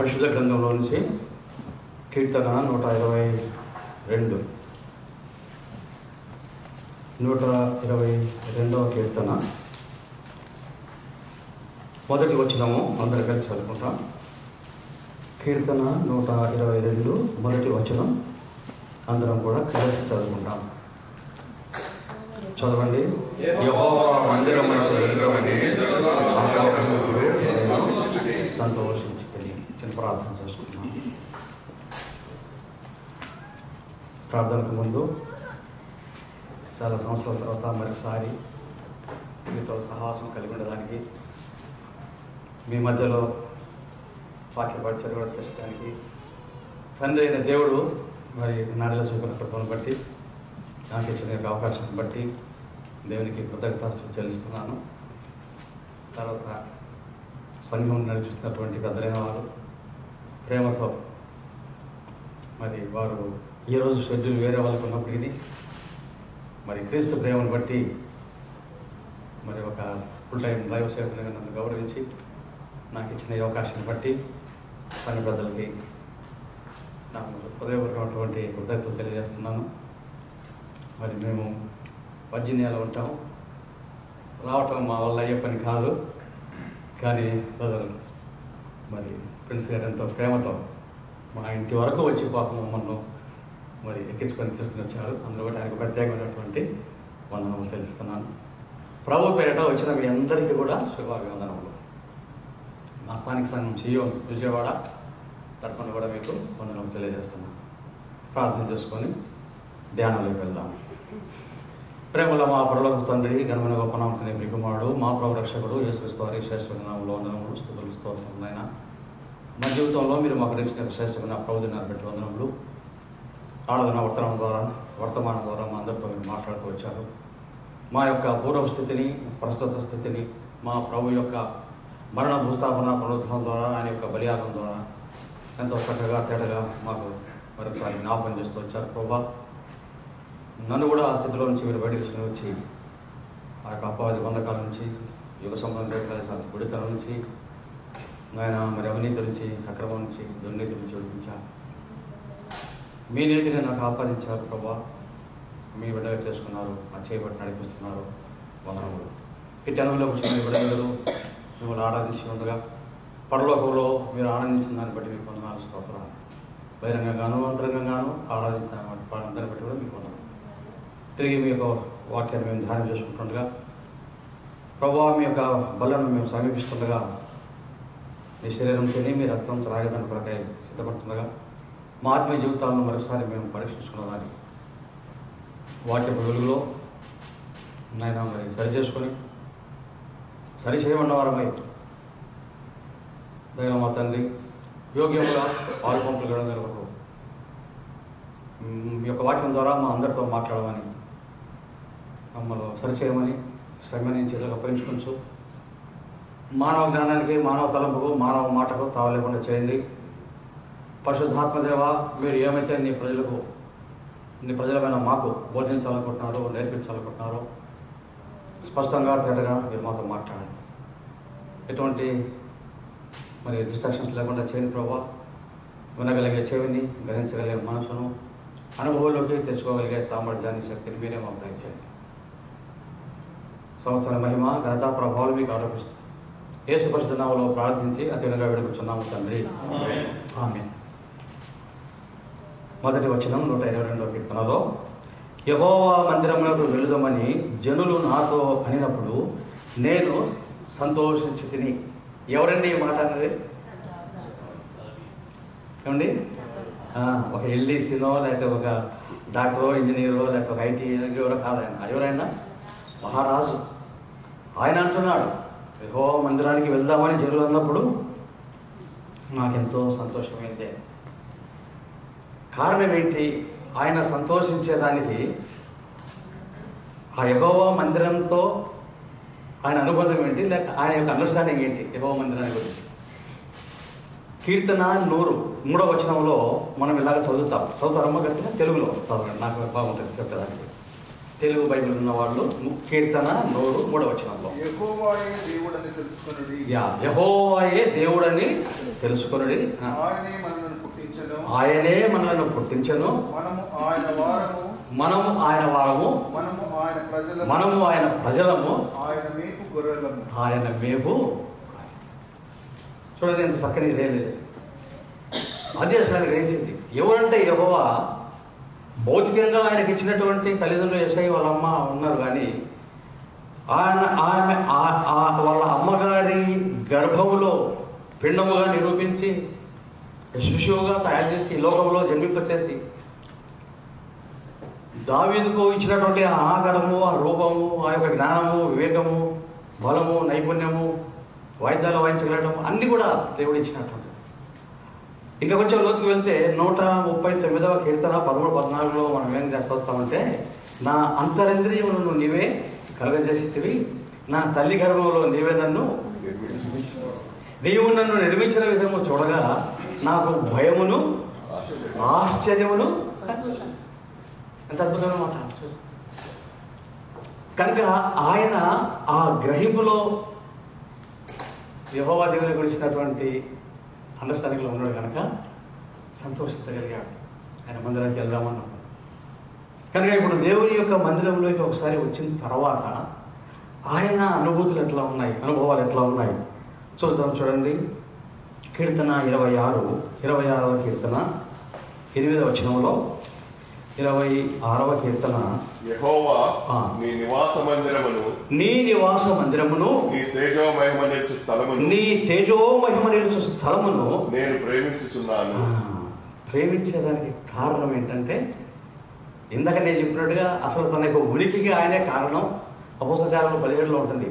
పరిశుద్ధ గ్రంథంలో నుంచి కీర్తన 122 122వ కీర్తన మొదటి వచనము అందరూ కలిసి చదువుకుంటాం. కీర్తన 122 మొదటి వచనం అందరం కూడా కలిసి చదువుకుంటాం. చదవండి. యెహోవా మందిరమునకు వెలుగమని సంతోషించుకొని చిన్న ప్రార్థన చేసుకుంటున్నాం. ప్రార్థనకు ముందు చాలా సంవత్సరాల తర్వాత మరోసారి మీతో సహవాసం కలిగి ఉండడానికి, మీ మధ్యలో వాక్య పరిచయం కూడా చేసడానికి తండ్రి అయిన దేవుడు మరి నాడల చూపిన కృపను బట్టి, నాకు ఇచ్చిన అవకాశాన్ని బట్టి దేవునికి కృతజ్ఞతలు చెల్లిస్తున్నాను. తర్వాత సంఘం నడిపిస్తున్నటువంటి పెద్దలైన వారు ప్రేమతో మరి వారు ఈరోజు షెడ్యూల్ వేరే వాళ్ళకు ఉన్నప్పటికీ మరి క్రీస్తు ప్రేమను బట్టి మరి ఒక ఫుల్ టైం లైవ్ సేవకునిగా నన్ను గౌరవించి నాకు ఇచ్చిన అవకాశాన్ని బట్టి సంఘ పెద్దలకి నాకు హృదయపూర్వకమైనటువంటి కృతజ్ఞతలు తెలియజేస్తున్నాను. మరి మేము వర్జీనియాలో ఉంటాం. రావటం మా వల్ల అయ్యే పని కాదు, కానీ బ్రదర్ మరి ప్రిన్స్ గారు ఎంతో ప్రేమతో మా ఇంటి వరకు వచ్చి పాపం మమ్మల్ని మరి ఎక్కించుకొని తీసుకుని వచ్చారు. అందులో కూడా ఆయనకు ప్రత్యేకమైనటువంటి వందనములు తెలుస్తున్నాను. ప్రభు పేరిట వచ్చిన మీ అందరికీ కూడా శుభాభివందనములు. మా స్థానిక సంఘం సియోన్ విజయవాడ తరఫున కూడా మీకు వందనములు తెలియజేస్తున్నాను. ప్రార్థన చేసుకొని ధ్యానంలోకి వెళ్దాం. ప్రేమల మా పరలోక తండ్రి, ఘనమైన గొప్ప నామమున మీ కుమారుడు మా ప్రభు రక్షకుడు యేసుక్రీస్తు వారి శ్రేష్ఠమైన నామములో వందనములు, స్తుతులు, స్తోత్రములైన మా జీవితంలో మీరు మాకు ఇచ్చిన శ్రేష్ఠమైన ప్రభుత్వాన్ని బట్టి వందనములు. ఆరాధన వర్తమానం ద్వారా మా అందరితో మీరు మాట్లాడుతూ వచ్చారు. మా యొక్క పూర్వ స్థితిని, ప్రస్తుత స్థితిని, మా ప్రభు యొక్క మరణ భూస్థాపన పునరుద్ధరణ ద్వారా, ఆయన యొక్క బలియాగం ద్వారా ఎంతో చక్కగా తేటగా మాకు మరొకసారి జ్ఞాపకం చేస్తూ వచ్చారు. ప్రభా, నన్ను కూడా ఆ స్థితిలో నుంచి మీరు బయట తీసుకుని వచ్చి ఆ యొక్క అపవాది బంధకాల నుంచి, యుగ సంబంధ గుడితల నుంచి, ఆయన మరి అవినీతి నుంచి, అక్రమం నుంచి, దుర్నీతి నుంచి విడిపించారు. మీ నీతిని నాకు ఆపాదించారు ప్రభా. మీ బిడ్డగా చేసుకున్నారు, ఆ చేయబట్టి నడిపిస్తున్నారు. వందనములు. ఇటు అనువులో వచ్చిన మీ బిడ్డలు మిమ్మల్ని ఆరాధించి ఉండగా పరలోకంలో మీరు ఆనందించిన దాన్ని బట్టి మీకు వందనాలు, స్తోత్రాలు. బహిరంగంగాను అంతరంగంగాను ఆరాధించిన దాన్ని బట్టి కూడా మీకు వందనాలు. తిరిగి మీ యొక్క వాక్యాన్ని మేము ధ్యానం చేసుకుంటుండగా ప్రభువా, మీ యొక్క బలను మేము సమీపిస్తుండగా, మీ శరీరం తిని మీ రక్తం త్రాగేదాని కొరకై సిద్ధపడుతుండగా మా ఆత్మీయ జీవితాలను మరోసారి మేము పరీక్షించుకున్నదాన్ని వాక్య వెలుగులో నాయన మరి సరి చేసుకొని సరి చేయమన్న వారమై దైవ మా తండ్రి యోగ్యంగా పాలు పంపులు గడగలరు మీ యొక్క వాక్యం ద్వారా మా అందరితో మాట్లాడమని, మమ్మల్ని సరిచేయమని శ్రమని చేతులకు అప్పగించుకోవచ్చు. మానవ జ్ఞానానికి, మానవ తలంపుకు, మానవ మాటకు తావు లేకుండా చేయండి. పరిశుద్ధాత్మదేవ, మీరు ఏమైతే నీ ప్రజలమైన మాకు బోధించాలనుకుంటున్నారో, నేర్పించాలనుకుంటున్నారో స్పష్టంగా తేటగా మీరు మాతో మాట్లాడండి. ఎటువంటి మరి డిస్ట్రాక్షన్స్ లేకుండా చేయండి ప్రభావ. వినగలిగే చెవిని, గ్రహించగలిగే మనసును, అనుభవంలోకి తెచ్చుకోగలిగే సామర్థ్యాన్ని, శక్తిని మీరే మాకు దయచేయండి. సంవత్సరాల మహిమ, ఘనత, ప్రభావాలు మీకు ఆరోపిస్తూ యేసు పరిశుద్ధ నామములో ప్రార్థించి అతిగా వేడుకొచ్చున్నాము తండ్రి, ఆమేన్. మొదటి వచనం 122వ కీర్తనలో, యెహోవా మందిరమునకు వెలుదమని జనులు నాతో అనినప్పుడు నేను సంతోషించి తిని. ఎవరండి ఈ మాట అన్నది? ఏమండి? ఒక ఎల్డీసీనో, లేకపోతే ఒక డాక్టరో, ఇంజనీరో, లేకపోతే ఒక ఐటీ ఎవరో కాదు. ఆయన ఎవరైనా మహారాజు. ఆయన అంటున్నాడు, యెహోవా మందిరానికి వెళ్దామని జనులు అన్నప్పుడు నాకెంతో సంతోషమైంది. కారణం ఏంటి? ఆయన సంతోషించేదానికి ఆ యెహోవా మందిరంతో ఆయన అనుబంధం ఏంటి, లేక ఆయన యొక్క అండర్స్టాండింగ్ ఏంటి యెహోవా మందిరాన్ని గురించి? కీర్తన 103వ వచనంలో మనం ఇలాగ చదువుతారమ్మ గట్టిగా తెలుగులో చదవండి, నాకు బాగుంటుంది చెప్పేదానికి. తెలుగు బైబిల్ ఉన్న వాళ్ళు కీర్తన 3వ వచనంలో యెహోవాయే దేవుడని తెలుసుకొనుడి. యెహోవాయే దేవుడని తెలుసుకొనుడి. ఆయనే మనలను పుట్టించెను. మనము ఆయన వారము. మనము ఆయన ప్రజలము. ఆయన మేపు. చూడండి ఎంత చక్కని లేదు. అదే అసలు గ్రహించింది. ఎవరంటే యెహోవా భౌతికంగా ఆయనకి ఇచ్చినటువంటి తల్లిదండ్రులు యేసయ్య వాళ్ళ అమ్మ ఉన్నారు, కానీ వాళ్ళ అమ్మగారి గర్భములో పిండముగా నిరూపించి శిశువుగా తయారు చేసి ఈ లోకంలో జన్మింపచేసి దావీదుకు ఇచ్చినటువంటి ఆ ఆకారము, ఆ రూపము, ఆ యొక్క జ్ఞానము, వివేకము, బలము, నైపుణ్యము, వాయిద్యాలు వాయించగలగడం అన్నీ కూడా దేవుడు ఇచ్చినటువంటి. ఇంకా కొంచెం లోతుకు వెళ్తే 139వ కీర్తన 13-14లో మనం ఏం చేస్తామంటే, నా అంతరింద్రియములను నీవే కలుగజేసితివి, నా తల్లి గర్భంలో నీవే నీవు నన్ను నిర్మించిన విధము చూడగా నాకు భయమును ఆశ్చర్యమును. ఎంత అద్భుతమైన మాట. కనుక ఆయన ఆ గ్రహింపులో యెహోవా దేవుని గురించినటువంటి అండర్స్టాండింగ్లో ఉన్నాడు కనుక సంతోషించగలిగాడు. ఆయన మందిరానికి వెళ్దామన్నాడు కనుక ఇప్పుడు దేవుని యొక్క మందిరంలోకి ఒకసారి వచ్చిన తర్వాత ఆయన అనుభూతులు ఎట్లా ఉన్నాయి, అనుభవాలు ఎట్లా ఉన్నాయి చూద్దాం. చూడండి, కీర్తన 26వ కీర్తన 8వ వచనంలో, 26వ కీర్తన, యెహోవా నీ నివాస మందిరమును నీ తేజో మహిమ నిలుచు స్థలమును నేను ప్రేమించుచున్నాను. ప్రేమించేదానికి కారణం ఏంటంటే, ఇందాక నేను చెప్పినట్టుగా అసలు తన యొక్క ఉనికికి ఆయనే కారణం. అపోస్తలకార్యాలు 17లో ఉంటుంది,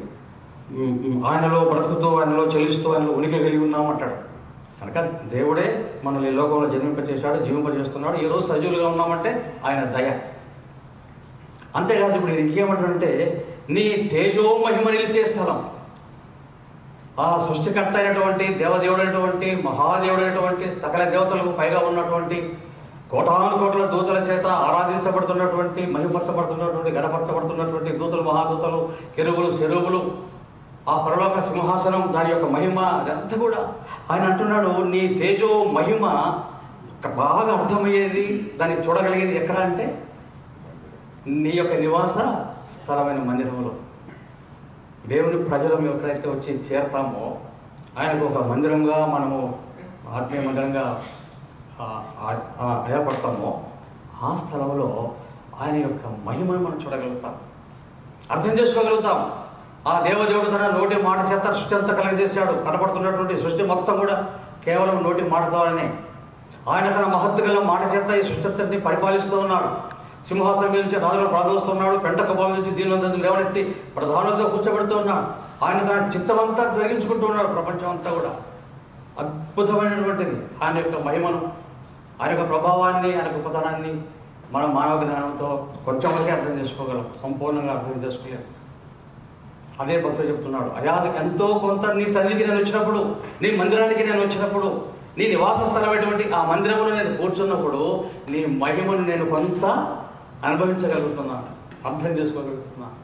ఆయనలో బ్రతుకుతూ, ఆయనలో చెల్లిస్తూ, ఆయనలో ఉనికి కలిగి ఉన్నామంటాడు. కనుక దేవుడే మనల్ని లోకంలో జన్మింపచేశాడు, జీవింపజేస్తున్నాడు. ఈ రోజు సజీవులుగా ఉన్నామంటే ఆయన దయ. అంతేకాదు, ఇప్పుడు ఇంకేమంటాడంటే నీ తేజో మహిమ నిలిచే స్థలం. ఆ సృష్టికర్త అయినటువంటి దేవదేవుడైనటువంటి మహాదేవుడైనటువంటి సకల దేవతలకు పైగా ఉన్నటువంటి కోటాను కోట్ల దూతల చేత ఆరాధించబడుతున్నటువంటి, మహిమపరచబడుతున్నటువంటి, గణపరచబడుతున్నటువంటి దూతలు, మహాదూతలు, కెరూబులు, శరూబులు, ఆ పరలోక సింహాసనం, దాని యొక్క మహిమ, అదంతా కూడా ఆయన అంటున్నాడు. నీ తేజో మహిమ బాగా అర్థమయ్యేది, దాన్ని చూడగలిగేది ఎక్కడ అంటే నీ యొక్క నివాస స్థలమైన మందిరంలో. దేవుని ప్రజలం ఎక్కడైతే వచ్చి చేరతామో ఆయనకు ఒక మందిరంగా మనము ఆత్మీయ మందిరంగా ఏర్పడతామో ఆ స్థలంలో ఆయన యొక్క మహిమను మనం చూడగలుగుతాం, అర్థం చేసుకోగలుగుతాం. ఆ దేవదేవుడు తన నోటి మాట చేత సృష్టి అంతా కలగజేశాడు. కనపడుతున్నటువంటి సృష్టి మొత్తం కూడా కేవలం నోటి మాట ద్వారానే. ఆయన తన మహత్తు గల మాట చేత ఈ సృష్టి అంతటిని పరిపాలిస్తూ ఉన్నాడు. సింహాసనం నుంచి రాజులను ప్రార్థిస్తున్నాడు. పెంటకపాల నుంచి దీనిలో లేవనెత్తి ప్రధానులతో కూర్చోబెడుతూ ఉన్నాడు. ఆయన తన చిత్తమంతా జరిగించుకుంటూ ఉన్నాడు. ప్రపంచం అంతా కూడా అద్భుతమైనటువంటిది. ఆయన యొక్క మహిమను, ఆయన యొక్క ప్రభావాన్ని, ఆయన గొప్పతనాన్ని మనం మానవ జ్ఞానంతో కొంచెం వరకే అర్థం చేసుకోగలం, సంపూర్ణంగా అర్థం చేసుకోలేము. అదే భక్తుడు చెప్తున్నాడు, అయా ఎంతో కొంత నీ సన్నిధికి నేను వచ్చినప్పుడు, నీ మందిరానికి నేను వచ్చినప్పుడు, నీ నివాస స్థలమైనటువంటి ఆ మందిరంలో నేను కూర్చున్నప్పుడు నీ మహిమను నేను కొంత అనుభవించగలుగుతున్నాను, అర్థం చేసుకోగలుగుతున్నాను,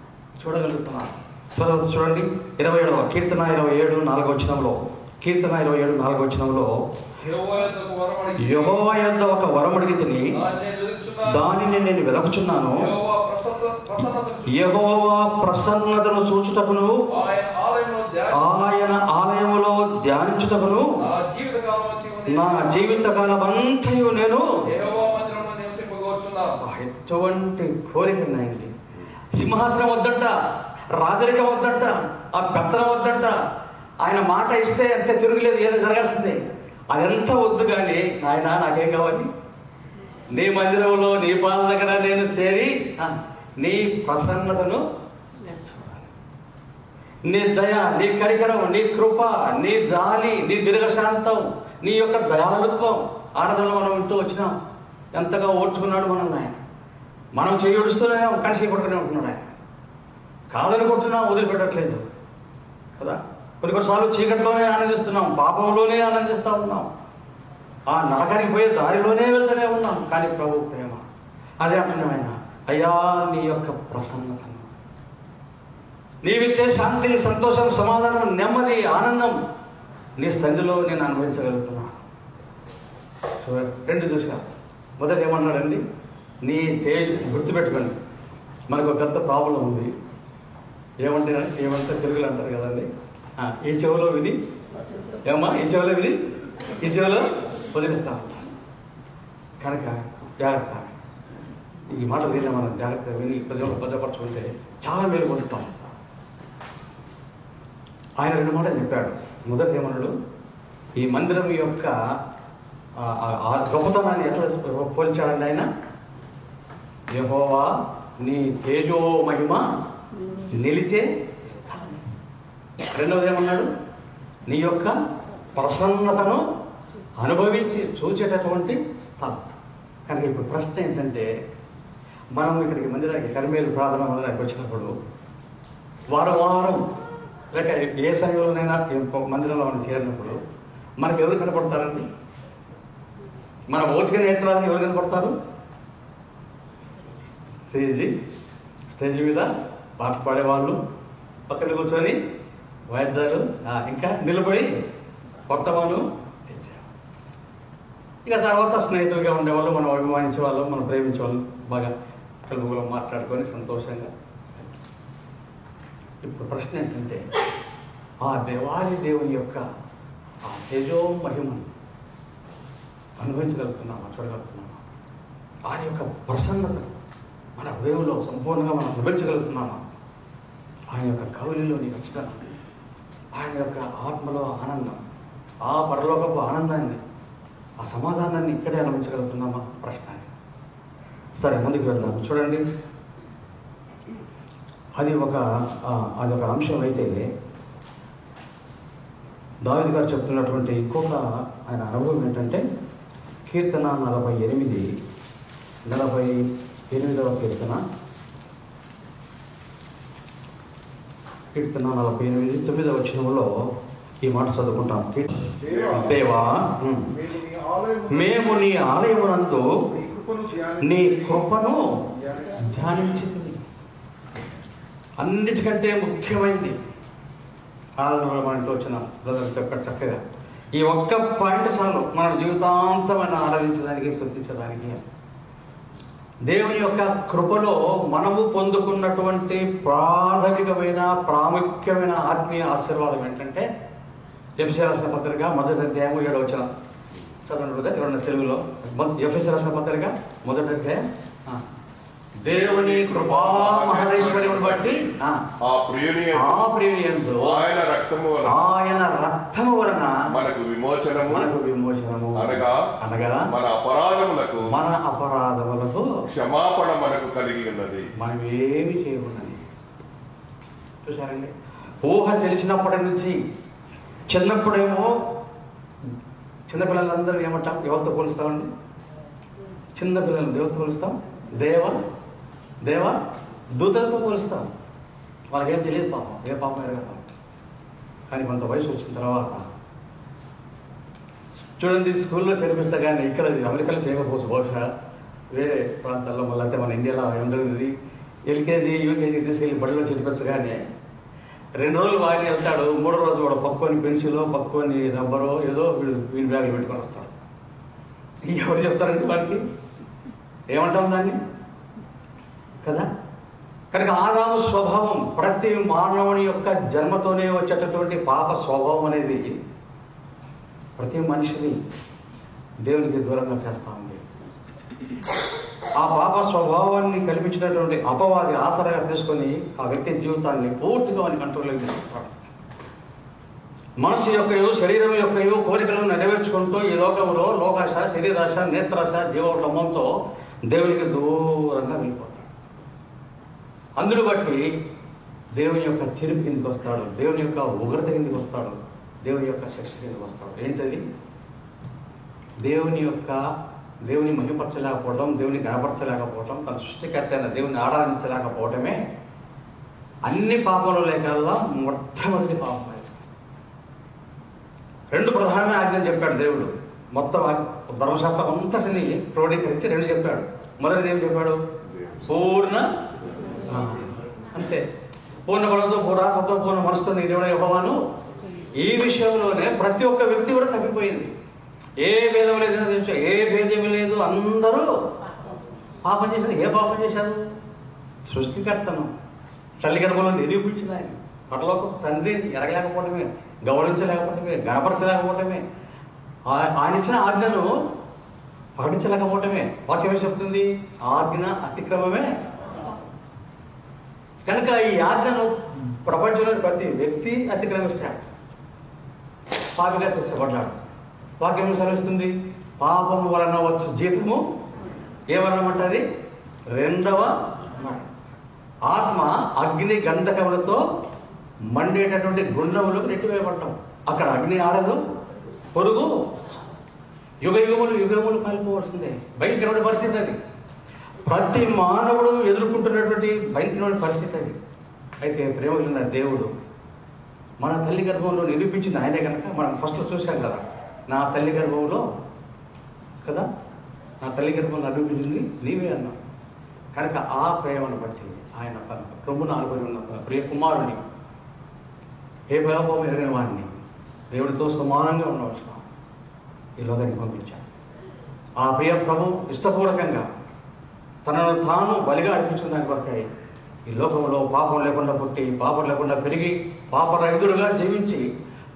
చూడగలుగుతున్నాను. చూడండి, 27వ కీర్తన 27:4 వచనంలో, కీర్తన 27:4 యెహోవా యొద్ద ఒక వరం అడిగితిని, దానిని నేను వెదకుచున్నాను. యెహోవా ప్రసన్నతను చూచుటకును, ఆయన ఆలయములో ధ్యానించుటకును నా జీవితకాలమంతయు నేను. ఎటువంటి కోరిక నాయండి. సింహాసనం వద్దంట, రాజరికం వద్దంట, ఆ పెత్తనం వద్దంట. ఆయన మాట ఇస్తే అంతే, తిరుగులేదు, ఏదో జరగాల్సిందే. అదంతా వద్దు. కానీ ఆయన నాకేం కావాలి? నీ మందిరంలో నీ పాదం దగ్గర నేను చేరి నీ ప్రసన్నతను చూడాలి. నీ దయ, నీ కరికరం, నీ కృప, నీ జాలి, నీ దీర్ఘశాంతం, నీ యొక్క దయాళుత్వం. ఆరాధనలో మనం ఇంటూ వచ్చినాం, ఎంతగా ఓర్చుకున్నాడు మనల్ని ఆయన. మనం చేయుడుస్తూనే కానీ చేయబడుతూనే ఉంటున్నాడు ఆయన. కాదనుకుంటున్నాం, వదిలిపెట్టట్లేదు కదా. కొన్నిసార్లు చీకట్లోనే ఆనందిస్తున్నాం, పాపంలోనే ఆనందిస్తూ ఉన్నాం, ఆ నరకానికి పోయే దారిలోనే వెళ్తూనే ఉన్నాం. కానీ ప్రభు ప్రేమ అదే అంటున్నాం ఆయన, అయ్యా నీ యొక్క ప్రసన్నతను, నీవిచ్చే శాంతి, సంతోషం, సమాధానం, నెమ్మది, ఆనందం నీ స్థితిలో నేను అనుభవించగలుగుతున్నాను. సో 2 చూసా. మొదట ఏమన్నాడండి? నీ తేజ్. గుర్తుపెట్టుకోండి, మనకు ఒక పెద్ద ప్రాబ్లం ఉంది. ఏమంటే తెలుగులో అంటారు కదండి, ఈ చెవులో విని ఏమమ్మా, ఈ చెవులో విని ఈ చెవులో వదిలేస్తా ఉంటాం. కనుక జాగ్రత్త, ఈ మాట వినే మనం జాగ్రత్తగా విని ప్రజలు భద్రపరచుకుంటే చాలా మేలు పొందుతాం. ఆయన 2 మాటలు చెప్పాడు. మొదటి ఏమన్నాడు? ఈ మందిరం యొక్క గొప్పతనాన్ని ఎట్లా పోల్చాడండి ఆయన? యెహోవా నీ తేజో మహిమ నిలిచే. రెండవది ఏమన్నాడు? నీ యొక్క ప్రసన్నతను అనుభవించి చూసేటటువంటి స్థలం. కనుక ఇప్పుడు ప్రశ్న ఏంటంటే, మనం ఇక్కడికి మందిరానికి కర్మేలు ప్రార్థన మందిరానికి వచ్చినప్పుడు వారం లేక ఏ సమయంలోనైనా మందిరంలో మనం చేరినప్పుడు మనకు ఎవరు కనపడతారండి? మన భౌతిక నేత్రాలను ఎవరు కనపడతారు? స్టేజ్ మీద పాట పాడేవాళ్ళు, పక్కన కూర్చొని వాయిద్యాలు, ఇంకా నిలబడి కొత్త వాళ్ళు, ఇక తర్వాత స్నేహితులుగా ఉండేవాళ్ళు, మనం అభిమానించే వాళ్ళు, మనం ప్రేమించే వాళ్ళు, బాగా కలుపులో మాట్లాడుకొని సంతోషంగా. ఇప్పుడు ప్రశ్న ఏంటంటే, ఆ దేవాది దేవుని యొక్క ఆ తేజో మహిమను అనుభవించగలుగుతున్నామా, చూడగలుగుతున్నామా? ఆయన యొక్క ప్రసన్నత మన హృదయంలో సంపూర్ణంగా మనం అనుభవించగలుగుతున్నామా? ఆయన యొక్క కౌలిలోని రక్షణ, ఆయన యొక్క ఆత్మలో ఆనందం, ఆ పరలోకపు ఆనందాన్ని, ఆ సమాధానాన్ని ఇక్కడే అనుభవించగలుగుతున్నామా? ప్రశ్న. సరే, ముందుకు వెళ్దాం. చూడండి, అది ఒక అంశం అయితే, దావీదు గారు చెప్తున్నటువంటి ఇంకొక ఆయన అనుభవం ఏంటంటే, కీర్తన 48, 48వ కీర్తన 48, 9వ వచనంలో ఈ మాట చదువుకుంటాం. దేవా, మేము నీ ఆలయమునందు నీ కృపను ధ్యానించింది. అన్నిటికంటే ముఖ్యమైనది ఆరాధనలో మన ఇంట్లో వచ్చిన బ్రదర్ చెప్పారు చక్కగా. ఈ ఒక్క పాయింట్ చాలు మనం జీవితాంతమైన ఆరాధించడానికి, స్తుతించడానికి. దేవుని యొక్క కృపలో మనము పొందుకున్నటువంటి ప్రాముఖ్యమైన ఆత్మీయ ఆశీర్వాదం ఏంటంటే, ఎఫెసీయులకు రాసిన పత్రిక 1వ అధ్యాయం 7వ వచనం చదవండి బ్రదర్, ఎవరన్నా తెలుగులో. ఎఫెసీయులకు రాసిన పత్రిక 1వ అధ్యాయం. దేవుని కృపా మహేశ్వర్యమును బట్టి ఆ ప్రియునియందు ఆయన రక్తము వలన మనకు విమోచనము అనగా మన అపరాధములకు క్షమాపణ మనకు కలిగి ఉన్నది. మనం ఏమి చేయకున్నది. చూసారండి, ఊహ తెలిసినప్పటి నుంచి చిన్నప్పుడేమో చిన్నపిల్లలందరూ ఏమంటాం? ఎవరితో పోలుస్తామండి? చిన్నపిల్లలు దేవుడితో పోలుస్తాం, దేవ దూతలతో పోలుస్తాం. వాళ్ళకేం తెలియదు పాపం, ఏ పాపం ఎరగదు. కానీ కొంత వయసు వచ్చిన తర్వాత చూడండి, స్కూల్లో చేర్పిస్తా కానీ ఇక్కడ అమెరికాలో చేయకపోవచ్చు, బహుశా వేరే ప్రాంతాల్లో, మళ్ళీ అంటే మన ఇండియాలో ఏం జరిగింది, ఎల్కేజీ యూకేజీ తీసుకెళ్ళి బడిలో చేర్పించ కానీ 2 రోజులు వాడిని వెళ్తాడు, 3వ రోజు వాడు పక్కుని పెన్సిలో, పక్కుని రబ్బరో ఏదో వీడి బ్యాగులు పెట్టుకొని వస్తాడు. ఎవరు చెప్తారండి వాడికి? ఏమంటాం దాన్ని కదా? కనుక ఆదాము స్వభావం, ప్రతి మానవుని యొక్క జన్మతోనే వచ్చేటటువంటి పాప స్వభావం అనేది ప్రతి మనిషిని దేవునికి దూరంగా చేస్తూ ఉంది. ఆ పాప స్వభావాన్ని కల్పించినటువంటి అపవాది ఆసరాగా తీసుకొని ఆ వ్యక్తి జీవితాన్ని పూర్తిగా వాని కంట్రోల్లో తీసుకుంటాడు. మనసు యొక్కయో, శరీరం యొక్కయో కోరికలను నెరవేర్చుకుంటూ ఈ లోకంలో లోకాశ, శరీరాశ, నేత్రాశ, జీవోటమంతో దేవునికి దూరంగా వెళ్ళిపోతాడు. అందును బట్టి దేవుని యొక్క తీర్పు కిందికి వస్తాడు, దేవుని యొక్క ఉగ్రత కిందికి వస్తాడు, దేవుని యొక్క శిక్ష కిందికి వస్తాడు. ఏంటది? దేవుని మహిమపరచలేకపోవడం, దేవుని గణపరచలేకపోవడం, తన సృష్టికర్త అయిన దేవుని ఆరాధించలేకపోవడమే అన్ని పాపముల లేకల్లా మొట్టమొదటి పాపం. 2 ప్రధానమైన ఆజ్ఞలు చెప్పాడు దేవుడు. మొత్తం ధర్మశాస్త్రం అంతటిని క్రోడీకరించి 2 చెప్పాడు. మొదటిది ఏం చెప్పాడు? పూర్ణ అంతే. పూర్ణ బలంతో పూర్ణాత్మతో పూర్ణ మనసుతో నీ దేవుడు యెహోవాను. ఈ విషయంలోనే ప్రతి ఒక్క వ్యక్తి కూడా తప్పిపోయింది. ఏ భేదం లేదు, ఏ భేదం లేదు, అందరూ పాపం చేశారు. ఏ పాపం చేశారు? సృష్టికర్తను తల్లి గర్భంలో నిరూపించిన ఆయన పరలోక తండ్రిని ఎరగలేకపోవడమే, గౌరవించలేకపోవడమే, గణపరచలేకపోవడమే, ఆయన ఇచ్చిన ఆజ్ఞను పాటించలేకపోవటమే. వాక్యం చెప్తుంది ఆజ్ఞ అతిక్రమమే. కనుక ఈ ఆజ్ఞను ప్రపంచంలోని ప్రతి వ్యక్తి అతిక్రమిస్తాడు, పాపిగా తెచ్చబడ్డాడు. వాక్యం సెలవిస్తుంది పాపము వలన వచ్చు జీతము ఏమన్నమంటది? రెండవ ఆత్మ అగ్ని గంధకములతో మండేటటువంటి గుండములకు నెట్టివేయబడ్డాం. అక్కడ అగ్ని ఆడదు, పొరుగు యుగములు కాలిపోవలసిందే. భయంకరమైన పరిస్థితి అది. ప్రతి మానవుడు ఎదుర్కొంటున్నటువంటి భయంకరమైన పరిస్థితి అది. అయితే ప్రేమ కలిగిన దేవుడు మన తల్లి గర్భంలో నిరూపించింది ఆయనే కనుక మనం ఫస్ట్ చూసాం కదా, నా తల్లి గర్భంలో కదా, నా తల్లి గర్భంలో నిరూపించింది నీవే అన్నా. కనుక ఆ ప్రేమను బట్టి ఆయన తన ప్రభువును ఆనుకొని ఉన్న తన ప్రియ కుమారుని, ఏ భయభావం ఎరిగిన వాడిని, దేవుడితో సమానంగా ఉండవలసిన ఈ లోకానికి పంపించాడు. ఆ ప్రియ ప్రభు ఇష్టపూర్వకంగా తనను తాను బలిగా అర్పించిన దాని కొరకై ఈ లోకంలో పాపం లేకుండా పుట్టి, పాపం లేకుండా పెరిగి, పాపరహితుడుగా జీవించి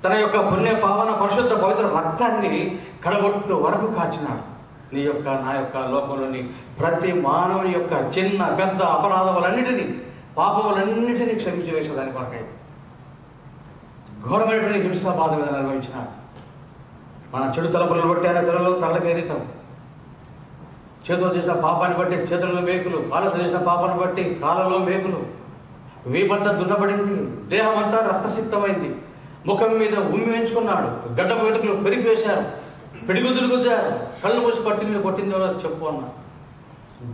తన యొక్క పుణ్య పావన పరిశుద్ధ పవిత్ర రక్తాన్ని కడగొట్టు వరకు కాచినాడు. నీ యొక్క నా యొక్క లోకంలోని ప్రతి మానవుని యొక్క చిన్న పెద్ద అపరాధములన్నిటినీ, పాపములన్నిటినీ క్షమించి వేసేదాని కొరకై ఘోరమైనటువంటి హింసా బాధ మీద అనుభవించినాడు. మన చెడు తలపులను బట్టి ఆయన తెరలో తలకేరితాం, చేతులు చేసిన పాపాన్ని బట్టి చేతులలో మేకులు, కాళ్ళతో చేసిన పాపాన్ని బట్టి కాళ్ళలో మేకులు, వీపంతా దున్నబడింది, దేహం అంతా రక్తసిక్తమైంది, ముఖం మీద ఉమ్మి వేయించుకున్నాడు, గడ్డ వేటుకలు పెరిగివేశారు, పిడిగుద్దులు గుద్దారు, కళ్ళు మూసి పట్టి మీద కొట్టిందో చెప్పు అన్నారు.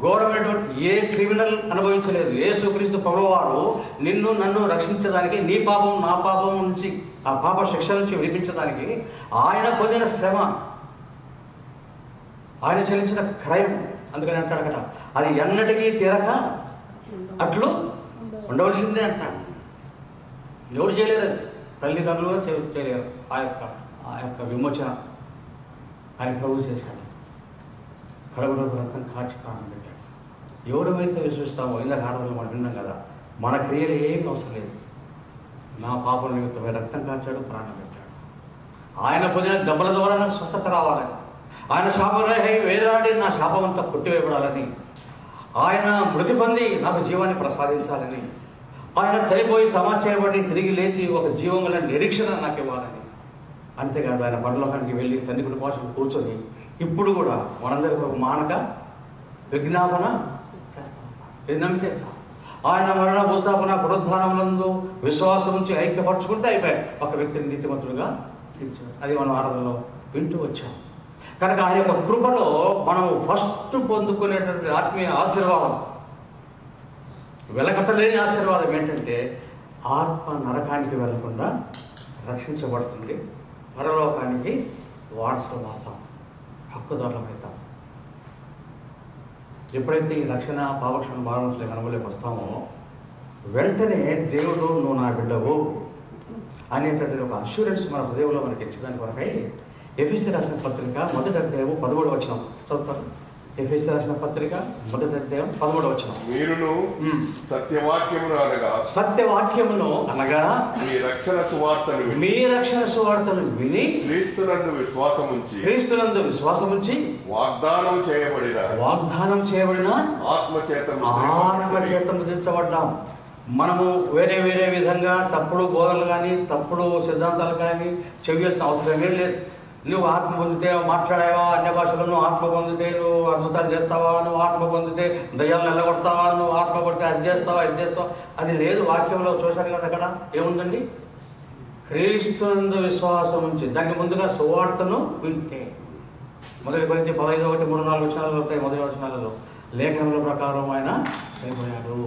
ఘోరమైనటువంటి ఏ క్రిమినల్ అనుభవించలేదు. యేసుక్రీస్తు ప్రభువారు నిన్ను నన్ను రక్షించడానికి, నీ పాపం నా పాపం నుంచి, ఆ పాప శిక్ష నుంచి విడిపించడానికి ఆయన పొందిన శ్రమ, ఆయన చెల్లించిన క్రయం. అందుకని అంటాడు అక్కడ, అది ఎన్నటికీ తీరక అట్లు ఉండవలసిందే అంటాడు. ఎవరు చేయలేరు, తల్లిదండ్రులు చేయలేరు. ఆ యొక్క విమోచన ఆయన ప్రభు చేశాడు. కడగడ రక్తం కాచి ప్రాణం పెట్టాడు. ఎవరైతే విశ్వసిస్తామో, ఇందాక ఆడవాళ్ళు మనం విన్నాం కదా, మన క్రియలు ఏమి అవసరం లేదు. నా పాపం నిమిత్తమై రక్తం కాచాడు, ప్రాణం పెట్టాడు. ఆయన పొందిన దెబ్బల ద్వారా నాకు స్వస్థత రావాలని, ఆయన శాపరాహి వేలాడి నా శాపం అంతా కొట్టివేయబడాలని, ఆయన మృతి పొంది నాకు జీవాన్ని ప్రసాదించాలని, ఆయన చనిపోయి సమాచారపడి తిరిగి లేచి ఒక జీవం గల నిరీక్షణ నాకు ఇవ్వాలని. అంతేకాదు ఆయన పరలోకానికి వెళ్ళి తండ్రి కృపాసన కూర్చొని ఇప్పుడు కూడా మనందరికీ ఒక మానక విజ్ఞాపన నమ్మితే ఆయన మరణ భూస్థాపన పునరుద్ధానములందు విశ్వాసం నుంచి ఐక్యపరచుకుంటే అయిపోయాయి, ఒక వ్యక్తిని నీతిమంతుడుగా తీర్చారు. అది మనం ఆరాధనలో వింటూ వచ్చాం. కనుక ఆయన యొక్క కృపలో మనం ఫస్ట్ పొందుకునేటువంటి ఆత్మీయ ఆశీర్వాదం, వెలకట్టలేని ఆశీర్వాదం ఏంటంటే ఆత్మ నరకానికి వెళ్లకుండా రక్షించబడుతుంది, పరలోకానికి వారసులు అవుతాం, హక్కుదారులం అవుతాం. ఎప్పుడైతే ఈ రక్షణ పాపక్షణ భావనలే కనుమలోకి వస్తామో వెంటనే దేవుడు నువ్వు నా బిడ్డవు అనేటటువంటి ఒక అష్యూరెన్స్ మన హృదయంలో మనకి ఇచ్చేదాని కొరకై ఎఫెసీ రాసిన పత్రిక 1వ అధ్యాయం 13వ వచనం చదువుతారు. ఎఫెసీ రాసిన పత్రిక 1వ అధ్యాయం 13వ వచనం. మీరును సత్యవాక్యమును అనగా మీ రక్షణ సువార్తను విని క్రీస్తునందు విశ్వాసముంచి వాగ్దానం చేయబడిన ఆత్మచేత ముద్రించబడ్డాం. మనము వేరే వేరే విధంగా తప్పుడు బోధనలు కానీ తప్పుడు సిద్ధాంతాలు కానీ చెయ్యాల్సిన అవసరమే లేదు. నువ్వు ఆత్మ పొందితే మాట్లాడావా అన్య భాషలో, నువ్వు ఆత్మ పొందితే నువ్వు అద్భుతాలు చేస్తావా, నువ్వు ఆత్మ పొందితే దయ్యాలను నిలగొడతావా, నువ్వు ఆత్మ పడితే అది చేస్తావా ఇది చేస్తావా, అది లేదు. వాక్యంలో చూశారు కదా, అక్కడ ఏముందండి? క్రీస్తునందు విశ్వాసం ఉంచి, దానికి ముందుగా సువార్తను వింటే. మొదటి గురించి 15, 1, 3, 4 వచనాలు ఉంటాయి. మొదటి వచనాలలో లేఖనముల ప్రకారం ఆయన చనిపోయాడు,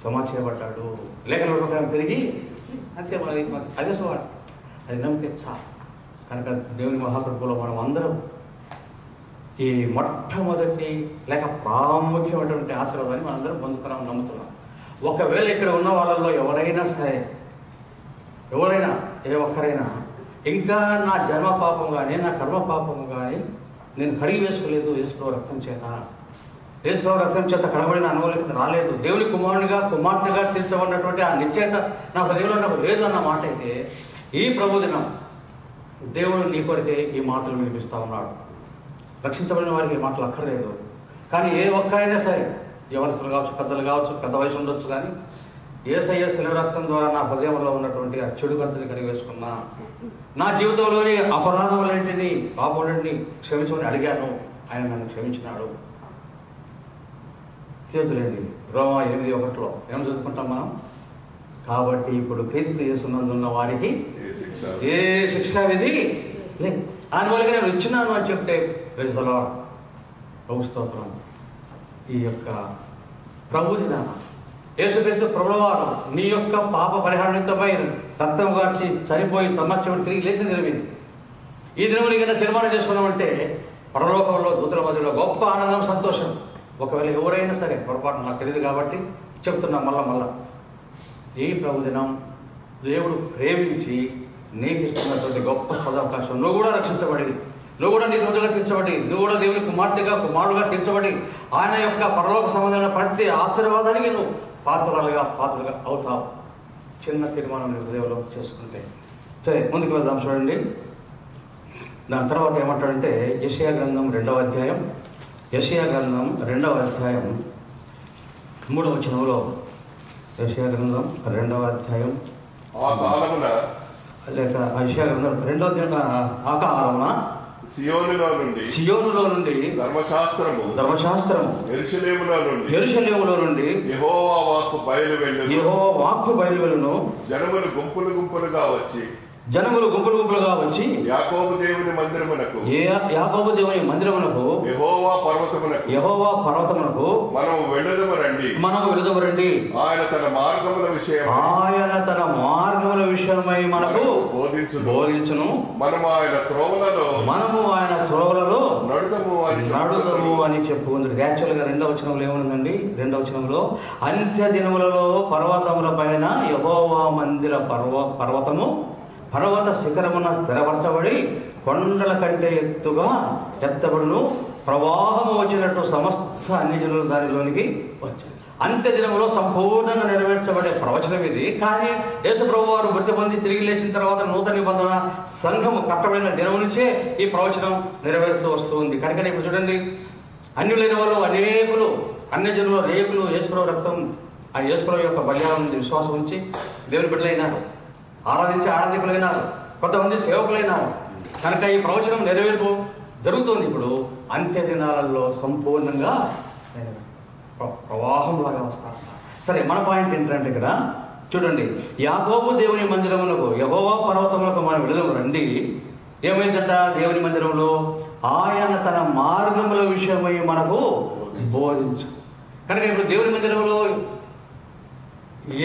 సమాచారపడ్డాడు, లేఖనముల ప్రకారం తిరిగి అంతే. అదే సువార్త, అది నమ్మితే చాలు. కనుక దేవుని మహాకృపలో మనం అందరం ఈ మొట్టమొదటి లేక ప్రాముఖ్యమైనటువంటి ఆశీర్వాదాన్ని మనందరం పొందుకున్నాం, నమ్ముతున్నాం. ఒకవేళ ఇక్కడ ఉన్న వాళ్ళల్లో ఎవరైనా సరే, ఎవరైనా ఏ ఒక్కరైనా ఇంకా నా జన్మ పాపం కానీ నా కర్మ పాపం కానీ నేను కడిగి వేసుకోలేదు యేసు రక్తం చేత, యేసు రక్తం చేత కడబడిన అనుభవం రాలేదు, దేవుని కుమారునిగా కుమార్తెగా తీర్చబడినటువంటి ఆ నిశ్చయత నా హృదయంలో నాకు లేదు అన్న మాట అయితే, ఈ ప్రభుదినం దేవుడు నీ కొరికే ఈ మాటలు వినిపిస్తూ ఉన్నాడు. రక్షించబడిన వారికి ఈ మాటలు అక్కర్లేదు. కానీ ఏ ఒక్కరైనా సరే, యవనస్తులు కావచ్చు, పెద్దలు కావచ్చు, పెద్ద వయసు ఉండొచ్చు, కానీ యేసయ్య శిలువ రక్తం ద్వారా నా హృదయంలో ఉన్నటువంటి ఆ చెడు గంతుని కడిగి వేసుకున్నా, నా జీవితంలోని అపరాధములన్నింటినీ పాపములన్నింటినీ క్షమించమని అడిగాను, ఆయన నన్ను క్షమించినాడు. చేతులేండి రోమా 8:1 ఏం చదువుకుంటాం మనం? కాబట్టి ఇప్పుడు క్రీస్తు యేసునందున్న వారికి ఏ శిక్షా విధి లేదు. అందువల్ల నేను ఇచ్చినాను అని చెప్తే ప్రభు స్తోత్రం. ఈ యొక్క ప్రభుదిన యేసుక్రీస్తు ప్రభువారు నీ యొక్క పాప పరిహారణితమై రక్తం కార్చి చనిపోయి సంవత్సరం తిరిగి లేచి దినమిది. ఈ దినము నీకైనా తీర్మానం చేసుకున్నామంటే పరలోకంలో దూతల మధ్యలో గొప్ప ఆనందం, సంతోషం. ఒకవేళ ఎవరైనా సరే పొరపాటు నాకు తెలియదు కాబట్టి చెప్తున్నా మళ్ళా ఈ ప్రభుదినం దేవుడు ప్రేమించి నీకు ఇస్తున్నటువంటి గొప్ప సదవకాశం. నువ్వు కూడా రక్షించబడి, నువ్వు కూడా నీ రోజుగా తీర్చబడి, నువ్వు కూడా దేవుని కుమార్తెగా కుమారుడుగా తీర్చబడి ఆయన యొక్క పరలోక సంబంధమైన ప్రతి ఆశీర్వాదానికి నువ్వు పాత్రలుగా అవుతావు. చిన్న తీర్మానం నీ హృదయంలో చేసుకుంటే సరే. ముందుకు వెళ్దాం చూడండి. దాని తర్వాత ఏమంటాడంటే యెషయా గ్రంథం 2వ అధ్యాయం, యెషయా గ్రంథం 2వ అధ్యాయం 3వ వచనంలో, యెషయా గ్రంథం 2వ అధ్యాయం ఆ కాలమున లేక యెషయా గ్రంథం 2వ అధ్యాయం ఆ కాలమున సియోనులో నుండి ధర్మశాస్త్రము యెరూషలేములో నుండి యెహోవా వాక్కు బయలువెళ్ళును. జనములు గుంపులుగా వచ్చి యాకోబు దేవుని మందిరమునకు యెహోవా పర్వతమునకు మనము వెళుదము రండి. ఆయన తన మార్గముల విషయమై మనకు బోధించును. మనము ఆయన త్రోవలలో నడుదము అని చెప్పుకుంది. యాక్చువల్గా 2వ వచనంలో ఏముందండి? 2వ వచనంలో అంత్య దినములలో పర్వతముల పైన యెహోవా మందిర పర్వత శిఖరమున స్థిరపరచబడి కొండల కంటే ఎత్తబడును. ప్రవాహము వచ్చినట్టు సమస్త అన్ని జనులు దానిలోనికి వచ్చారు. అంత్య దినములో సంపూర్ణంగా నెరవేర్చబడే ప్రవచనం ఇది. కానీ యేసు ప్రభువు వారు మృతి పొంది తిరిగి లేచిన తర్వాత నూతన నిబంధన సంఘము కట్టబడిన దినం నుంచే ఈ ప్రవచనం నెరవేరుతూ వస్తుంది. కనుక ఇప్పుడు చూడండి, అన్యులైన వాళ్ళు అనేకులు, అన్యజనులు అనేకులు యేసు ప్రభు రక్తం, ఆ యేసు ప్రభు యొక్క బలియానం నుండి విశ్వాసం ఉంచి దేవుని బిడ్డలైనారు, ఆరాధికులైనారు, కొంతమంది సేవకులైనారు. కనుక ఈ ప్రవచనం నెరవేర్పు జరుగుతుంది. ఇప్పుడు అంత్య దినాలలో సంపూర్ణంగా ప్రవాహంలాగా వస్తారు. సరే, మన పాయింట్ ఏంటంటే ఇక్కడ చూడండి, యాకోబు దేవుని మందిరములకు యెహోవా పర్వతములకు మనం వెళుదము రండి. ఏమైందంట? దేవుని మందిరంలో ఆయన తన మార్గముల విషయమై మనకు బోధించు. కనుక ఇప్పుడు దేవుని మందిరంలో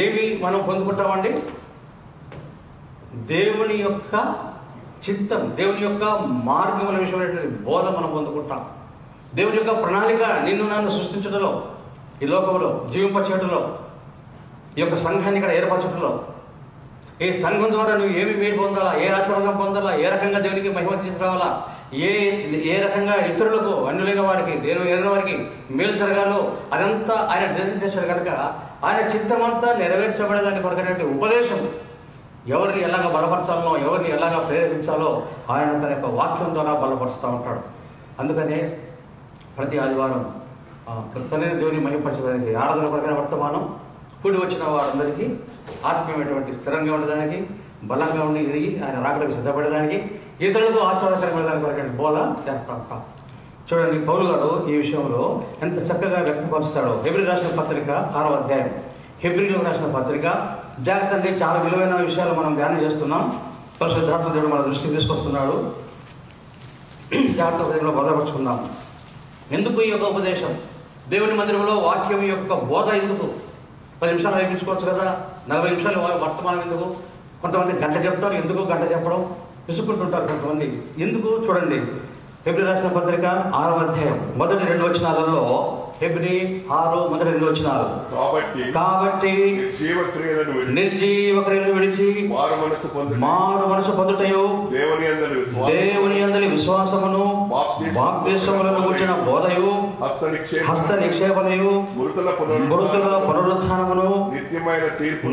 ఏవి మనం పొందుకుంటామండి? దేవుని యొక్క చిత్తం, దేవుని యొక్క మార్గముల విషయమైనటువంటి బోధ మనం పొందుకుంటాం. దేవుని యొక్క ప్రణాళిక నిన్ను నన్ను సృష్టించడంలో, ఈ లోకంలో జీవింపచేయడంలో, ఈ యొక్క సంఘాన్ని ఇక్కడ ఏర్పరచడంలో, ఈ సంఘం ద్వారా నువ్వు ఏమి మేలు పొందాలా, ఏ ఆశీర్వాదం పొందాలా, ఏ రకంగా దేవునికి మహిమ తీసుకురావాలా, ఏ రకంగా ఇతరులకు అన్యులైన వారికి దేవుని ఎరిగిన వారికి మేలు జరగాలో అదంతా ఆయన డిజైన్ చేశాడు. కనుక ఆయన చిత్తమంతా నెరవేర్చబడేదాన్ని కొరకైనటువంటి ఉపదేశం, ఎవరిని ఎలాగ బలపరచాలో, ఎవరిని ఎలాగ ప్రేరేపించాలో ఆయన తన యొక్క వాక్యం ద్వారా బలపరుస్తూ ఉంటాడు. అందుకనే ప్రతి ఆదివారం తనే దేవుని మహిమపరచడానికి ఆరాధన కొరకైన వర్తమానం కూడి వచ్చిన వారందరికీ ఆత్మీయమైనటువంటి స్థిరంగా ఉండడానికి, బలంగా ఉండి ఎదిగి ఆయన రాకడానికి సిద్ధపడడానికి, ఇతరులకు ఆశీర్వాదకరమైన కొరకైన బోధ చేస్తూ ఉంటాం. చూడండి, పౌలు గారు ఈ విషయంలో ఎంత చక్కగా వ్యక్తపరుస్తాడో. హెబ్రీ రాసిన పత్రిక 6వ అధ్యాయం, హెబ్రీలకు రాసిన పత్రిక. జాగ్రత్త, చాలా విలువైన విషయాలు మనం ధ్యానం చేస్తున్నాం. పరిశుద్ధాత్మ దేవుడు మన దృష్టికి తీసుకొస్తున్నాడు. జాగ్రత్త హృదయంలో భద్రపరుచుకుందాం. ఎందుకు ఈ యొక్క ఉపదేశం? దేవుని మందిరంలో వాక్యం యొక్క బోధ ఎందుకు? 10 నిమిషాలు అయిపించుకోవచ్చు కదా, 40 నిమిషాలు వర్తమానం ఎందుకు? కొంతమంది గంట చెప్తారు, ఎందుకు గంట చెప్పడం? విసుక్కుంటుంటారు కొంతమంది. ఎందుకు? చూడండి, హెబ్రీ రాసిన పత్రిక 6వ అధ్యాయం మొదటి 2 వచనాలలో, హెబ్రీ 6 మొదటి 2 వచనాలు. కాబట్టి నిర్జీవ క్రియలను విడిచి మారు మనసు పొందుటయు దేవుని యందలి విశ్వాసమును బాప్తిస్మములను గురించిన బోధయు హస్త నిక్షేపణయు మృతుల పునరుత్థానమును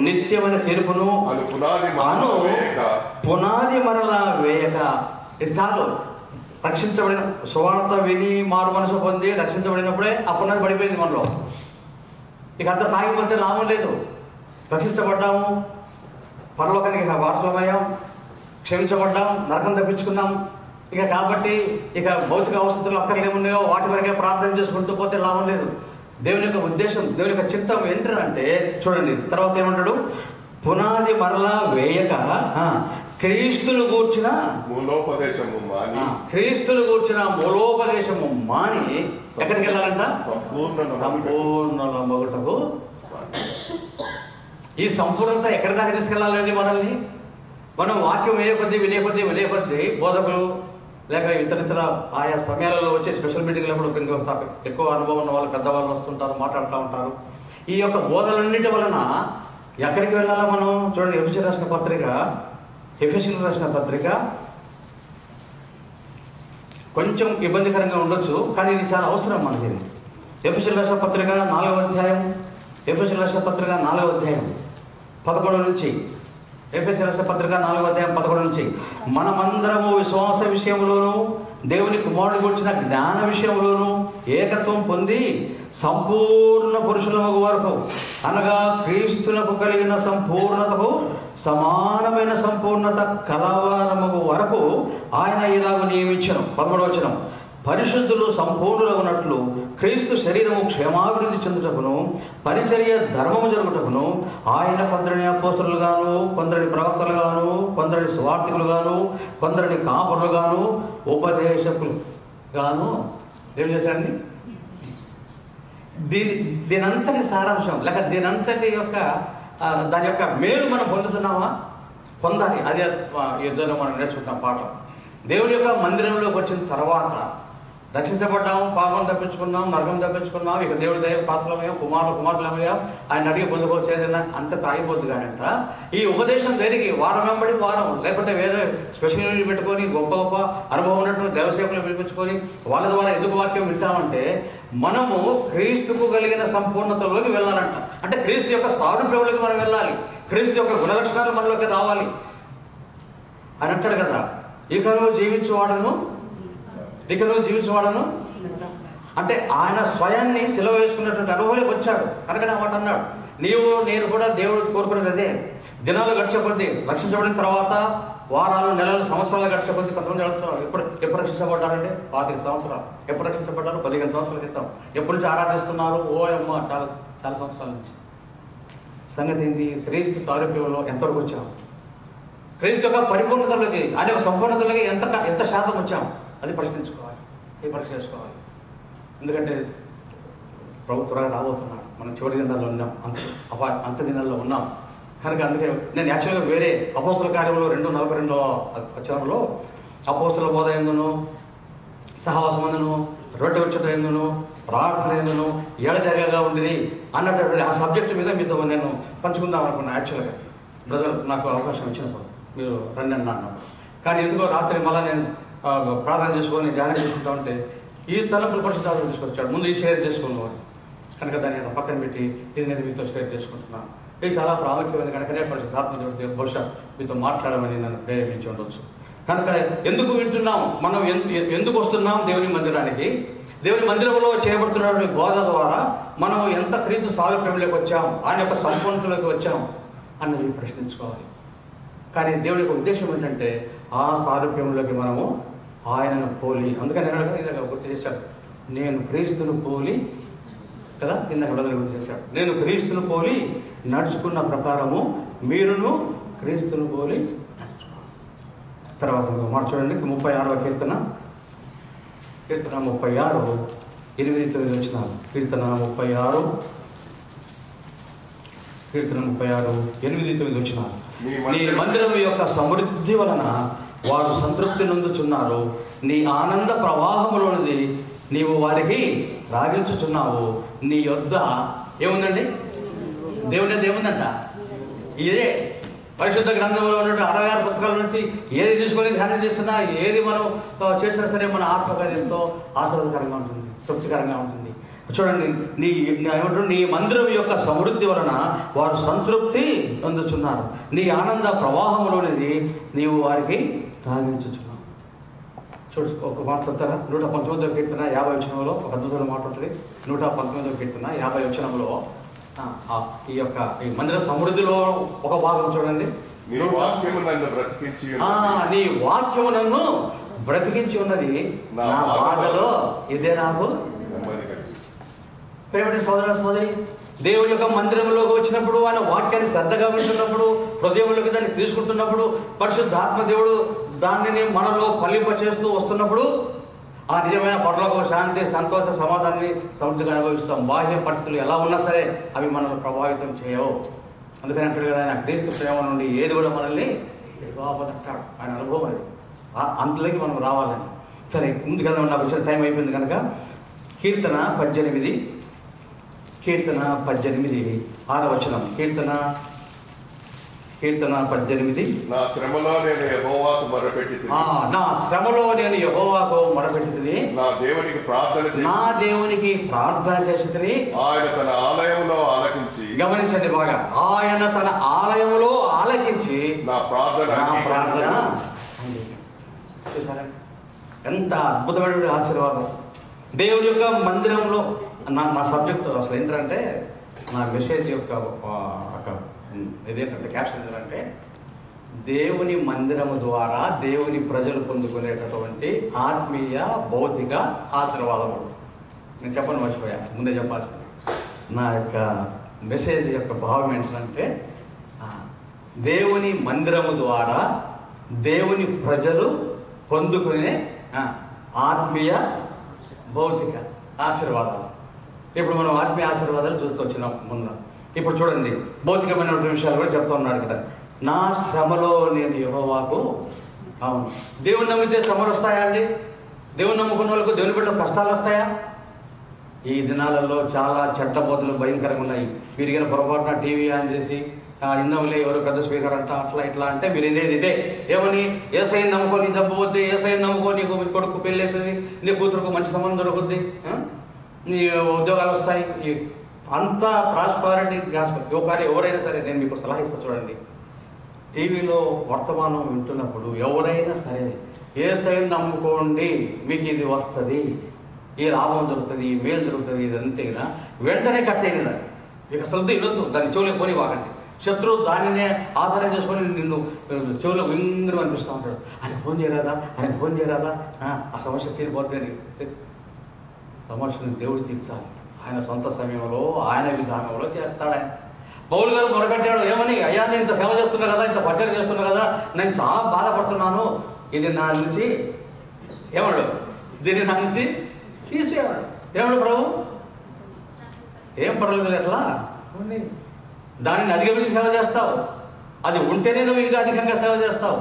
నిత్యమైన తీర్పును అను పునాది మరలా వేయక. ఇది చాలు. రక్షించబడిన సువార్త విని మారు మనసు పొంది రక్షించబడినప్పుడే ఆ పునాది పడిపోయింది మనలో. ఇక అంత తాగిపోతే లాభం లేదు. రక్షించబడ్డాము, పరలోకానికి వారసులమయ్యాం, క్షమించబడ్డాం, నరకం తప్పించుకున్నాం. ఇక కాబట్టి ఇక భౌతిక అవసరాలు అక్కర్లేమున్నాయో వాటి వరకే ప్రార్థన చేసుకుంటూ పోతే లాభం లేదు. దేవుని యొక్క ఉద్దేశం, దేవుని యొక్క చింతం ఏంటంటే చూడండి తర్వాత ఏమంటాడు, పునాది మరలా వేయక క్రీస్తును గూర్చిన మూలోపదేశము మాని ఎక్కడికి వెళ్ళాలంట? సంపూర్ణ నమ్మగుటకు. ఈ సంపూర్ణత ఎక్కడి దాకా తీసుకెళ్ళాలండి మనల్ని? మనం వాక్యం వినే కొద్దీ బోధకులు లేక ఇతర ఆయా సమయాలలో వచ్చే స్పెషల్ మీటింగ్లో కూడా ఎక్కువ అనుభవం ఉన్న వాళ్ళు పెద్దవాళ్ళు వస్తుంటారు, మాట్లాడుతూ ఉంటారు. ఈ యొక్క బోధలన్నిటి వలన ఎక్కడికి వెళ్ళాలా మనం? చూడండి, ఎఫెసీయులకు రాసిన పత్రిక కొంచెం ఇబ్బందికరంగా ఉండొచ్చు, కానీ ఇది చాలా అవసరం మనకి. ఎఫెసీయులకు రాసిన పత్రిక 4వ అధ్యాయం 11 నుంచి. ఎఫెసీయులకు రాసిన పత్రిక 4వ అధ్యాయం 11 నుంచి. మనమందరము విశ్వాస విషయంలోను దేవుని కుమారుడు గురించిన జ్ఞాన విషయంలోను ఏకత్వం పొంది సంపూర్ణ పురుషులమగు వరకు, అనగా క్రీస్తునకు కలిగిన సంపూర్ణతకు సమానమైన సంపూర్ణత కలవారమగు వరకు ఆయన ఇలాగ నియమించను. 11వ వచనం, పరిశుద్ధులు సంపూర్ణులగునట్లు క్రీస్తు శరీరము క్షేమాభివృద్ధి చెందుటకును పరిచర్య ధర్మము జరుగుటకును ఆయన కొందరిని అపోస్తలుగాను, కొందరిని ప్రవక్తలుగాను, కొందరిని సువార్తికులుగాను, కొందరిని కాపరులుగాను, ఉపదేశకులుగాను ఏం చేశాడండి? దీనంతటి సారాంశం లేక దీనంతటి యొక్క దాని యొక్క మేలు మనం పొందుతున్నామా? పొందాలి. అదే యుద్ధంలో మనం నేర్చుకుంటాం పాఠం. దేవుని యొక్క మందిరంలోకి వచ్చిన తర్వాత రక్షించబడ్డాము, పాపం తప్పించుకున్నాం, నరకం తప్పించుకున్నాం, ఇక దేవుడి దైవ పాత్రలమయ్యాం, కుమారులమయ్యాం, ఆయన అడిగి పొందుకోవచ్చేదన్నా అంత తాగిపోద్దు. కానంట ఈ ఉపదేశం దేనికి? వారం వెంబడి వారం, లేకపోతే వేరే స్పెషల్ యూనిట్ పెట్టుకొని గొప్ప అనుభవం ఉన్నటువంటి దేవసేవలు పిలిపించుకొని వాళ్ళ ద్వారా ఎందుకు వాక్యం వింటామంటే మనము క్రీస్తుకు కలిగిన సంపూర్ణతలోకి వెళ్ళాలంట. అంటే క్రీస్తు యొక్క సారూప్యంలోకి మనం వెళ్ళాలి, క్రీస్తు యొక్క గుణలక్షణాలు మనలోకి రావాలి అని అంటాడు కదా. ఇక నువ్వు జీవించేవాడను అంటే ఆయన స్వయాన్ని సిలువ వేసుకున్నటువంటి అనుభవంలోకి వచ్చాడు కనుక నా మాట అన్నాడు. నేను కూడా దేవుడు కోరుకునేది అదే. దినాలు గడిచే కొద్దీ రక్షించబడిన తర్వాత వారాలు, నెలలు, సంవత్సరాలు గడిచే కొద్దీ కొంతమంది అడుగుతున్నారు, ఎప్పుడు రక్షించబడ్డారంటే 25 సంవత్సరాలు. ఎప్పుడు రక్షించబడ్డారు? 15 సంవత్సరాల క్రితం. ఎప్పటి నుంచి ఆరాధిస్తున్నారు? అమ్మ చాలా చాలా సంవత్సరాల నుంచి. సంగతి ఏంటి? క్రీస్తు సారూప్యంలో ఎంతవరకు వచ్చాం? క్రీస్తు యొక్క పరిపూర్ణతలోకి, ఆయన యొక్క సంపూర్ణతలోకి ఎంత శాతం వచ్చాం? అది పరిశీలించుకోవాలి, పరీక్ష చేసుకోవాలి. ఎందుకంటే ప్రభు త్వరగా రాబోతున్నాడు. మనం చివరి దినాల్లో ఉన్నాం, అంత దినాల్లో ఉన్నాం కనుక. అందుకే నేను యాక్చువల్గా వేరే అపోస్తుల కార్యంలో 2:42 వచ్చరంలో అపోస్తుల బోధ ఎందును, సహవాసమందును, రొట్టె విరుచుట ఎందును, ప్రార్థన ఎందును ఎడతెగగా ఉండేది అన్నటువంటి ఆ సబ్జెక్టు మీద మీతో నేను పంచుకుందాం అనుకున్నాను. యాక్చువల్గా బ్రదర్ నాకు అవకాశం ఇచ్చినప్పుడు మీరు రండి అన్నప్పుడు, కానీ ఎందుకో రాత్రి మళ్ళీ నేను ప్రార్థన చేసుకొని ధ్యానం చేసుకుంటా ఉంటే ఈ తలంపులు పరిశుద్ధాత్మ తీసుకొచ్చాడు. ముందు ఈ షేర్ చేసుకున్నవాడు కనుక దాన్ని నేను పక్కన పెట్టి ఇది నేను మీతో షేర్ చేసుకుంటున్నాను. ఇది చాలా ప్రాముఖ్యమైనది కనుకనే పరిశుద్ధాత్మ బహుశా మీతో మాట్లాడమని నన్ను ప్రేరేపించి ఉండవచ్చు. కనుక ఎందుకు వింటున్నాం, మనం ఎందుకు వస్తున్నాం దేవుని మందిరానికి? దేవుని మందిరంలో చేయబడుతున్న బోధ ద్వారా మనం ఎంత క్రీస్తు సారూప్యంలోకి వచ్చాం, ఆయన యొక్క సంపూర్ణతలోకి వచ్చాం అన్నది ప్రశ్నించుకోవాలి. కానీ దేవుడి యొక్క ఉద్దేశం ఏంటంటే ఆ సారూప్యంలోకి మనము ఆయనను పోలి, అందుకని నేను ఇందాక గుర్తు చేశాడు, నేను క్రీస్తును పోలి కదా, ఇందాక గుర్తు చేశాడు, నేను క్రీస్తును పోలి నడుచుకున్న ప్రకారము మీరును క్రీస్తును పోలి. తర్వాత మాట చూడండి, 36వ కీర్తన 36 8-9 వచ్చినారు. కీర్తన 36 8-9 వచ్చినారు. నీ మందిరం యొక్క సమృద్ధి వలన వారు సంతృప్తి నొందుచున్నారు. నీ ఆనంద ప్రవాహములోనిది నీవు వారికి రాగించుచున్నావు. నీ యొద్ద ఏముందండి? దేవుని ఏముందంట? ఇదే పరిశుద్ధ గ్రంథంలో ఉన్నటువంటి 66 పుస్తకాల నుంచి ఏది తీసుకొని ధ్యానం చేస్తున్నా, ఏది మనం చేసినా సరే మన ఆత్మకార్యం ఎంతో ఆశీర్వాదకరంగా ఉంటుంది, తృప్తికరంగా ఉంటుంది. చూడండి, ఏమంటారు? నీ మందిరం యొక్క సమృద్ధి వలన వారు సంతృప్తి పొందుతున్నారు. నీ ఆనంద ప్రవాహంలోనిది నీవు వారికి తాగించుచున్నావు. చూడు, ఒక మాట చెప్తారా? 119వ కీర్తన 50వ వచనంలో ఒక అద్భుతమైన మాట ఉంటుంది. 119వ కీర్తన 50వ వచనంలో ఈ మందిర సమృద్ధిలో ఒక భాగం చూడండి. నీ వాక్యము నన్ను బ్రతికించి ఉన్నది, నా బాధలో ఇదే నాకు. ప్రేమటి సోదర సోదరి, దేవుడి యొక్క మందిరంలోకి వచ్చినప్పుడు, ఆయన వాక్యాన్ని శ్రద్ధగా వింటున్నప్పుడు, హృదయంలోకి దాన్ని తీసుకుంటున్నప్పుడు, పరిశుద్ధాత్మ దేవుడు దానిని మనలో ఫలింపచేస్తూ వస్తున్నప్పుడు ఆ నిజమైన పరలోక శాంతి, సంతోష, సమాధానాన్ని సమృద్ధిగా అనుభవిస్తాం. బాహ్య పరిస్థితులు ఎలా ఉన్నా సరే అవి మనల్ని ప్రభావితం చేయవు. అందుకని అంటాడు కదా, ఆయన క్రీస్తు ప్రేమ నుండి ఏది కూడా మనల్ని అంటాడు. ఆయన అనుభవం అది. అంతలోకి మనం రావాలని. సరే, ముందుకెళ్దాం. నాకు వచ్చిన టైం అయిపోయింది కనుక కీర్తన 18 6వ వచనం. కీర్తన 18. నా శ్రమలో నేను యెహోవాకు మొరపెట్టితిని, నా దేవునికి ప్రార్థన చేసితిని, ఆయన తన ఆలయములో ఆలకించి. గమనించండి బాగా, ఆయన తన ఆలయములో ఆలకించి నా ప్రార్థన. చూసారా ఎంత అద్భుతమైనటువంటి ఆశీర్వాదం. దేవుడి యొక్క మందిరంలో నా సబ్జెక్ట్ అసలు ఏంటంటే, నా మెసేజ్ యొక్క ఇదేంటంటే క్యాప్షన్ ఏంటంటే, దేవుని మందిరము ద్వారా దేవుని ప్రజలు పొందుకునేటటువంటి ఆత్మీయ భౌతిక ఆశీర్వాదములు. నేను చెప్పను, మర్చిపోయా, ముందే చెప్పాల్సింది. నా యొక్క మెసేజ్ యొక్క భావం ఏంటంటే, దేవుని మందిరము ద్వారా దేవుని ప్రజలు పొందుకునే ఆత్మీయ భౌతిక ఆశీర్వాదాలు. ఇప్పుడు మనం ఆత్మీయ ఆశీర్వాదాలు చూస్తూ వచ్చినాం ముందు. ఇప్పుడు చూడండి, భౌతికమైనటువంటి విషయాలు కూడా చెప్తా ఉన్నాడు కదా. నా శ్రమలో నేను యెహోవాకు. అవును, దేవుని నమ్మితే శ్రమలు వస్తాయా అండి? దేవుని నమ్ముకున్న వాళ్ళకు దేవుని బిడ్డ కష్టాలు వస్తాయా? ఈ దినాలలో చాలా చట్టబోతులు భయంకరంగా ఉన్నాయి. విరిగిన పొరపాటున టీవీ ఆన్ చేసి ఇందంలే ఎవరు పెద్ద స్పీకర్ అంట, అట్లా ఇట్లా అంటే మీరు ఇదేది ఇదే ఏమని, ఏసై నమ్ముకో, నీ జబ్బుపోద్ది, ఏసై నమ్ముకో, నీకు కొడుకు పెళ్ళి అవుతుంది, నీ కూతురుకు మంచి సంబంధం దొరుకుద్ది, నీ ఉద్యోగాలు వస్తాయి. అంత ప్రాస్పారిటీ గాస్పెల్. ఎవరైనా సరే నేను మీకు సలహా ఇస్తాను, చూడండి. టీవీలో వర్తమానం వింటున్నప్పుడు ఎవరైనా సరే ఏసైని నమ్ముకోండి, మీకు ఇది వస్తుంది, ఈ లాభం దొరుకుతుంది, ఈ మేలు దొరుకుతుంది, ఇది అంతే కదా, వెంటనే కట్టేది దాన్ని. ఇక శ్రద్ధ ఇవ్వద్దు, దాన్ని చెవులకు పోని వాకండి. శత్రువు దానినే ఆధారం చేసుకొని నిన్ను చెవులో వింగురు అనిపిస్తూ ఉంటాడు. ఆయన ఫోన్ చేయరాదా, ఆ సమస్య తీరిపోతుంది. సమస్యను దేవుడు తీర్చాలి. ఆయన సొంత సమయంలో, ఆయన విధానంలో చేస్తాడు. ఆయన పౌలు గారు మొదలుపెట్టాడు, ఏమని, అయ్యా నేను ఇంత సేవ చేస్తున్నా కదా, ఇంత పచ్చడి చేస్తున్నా కదా, నేను చాలా బాధపడుతున్నాను, ఇది నా నుంచి దీన్ని నా నుంచి తీసివేవాడు. ఏమడు ప్రభు, ఏం పర్వాలేదు, ఎట్లా దానిని అధిగమించి సేవ చేస్తావు, అది ఉంటేనే నువ్వు ఇంకా అధికంగా సేవ చేస్తావు,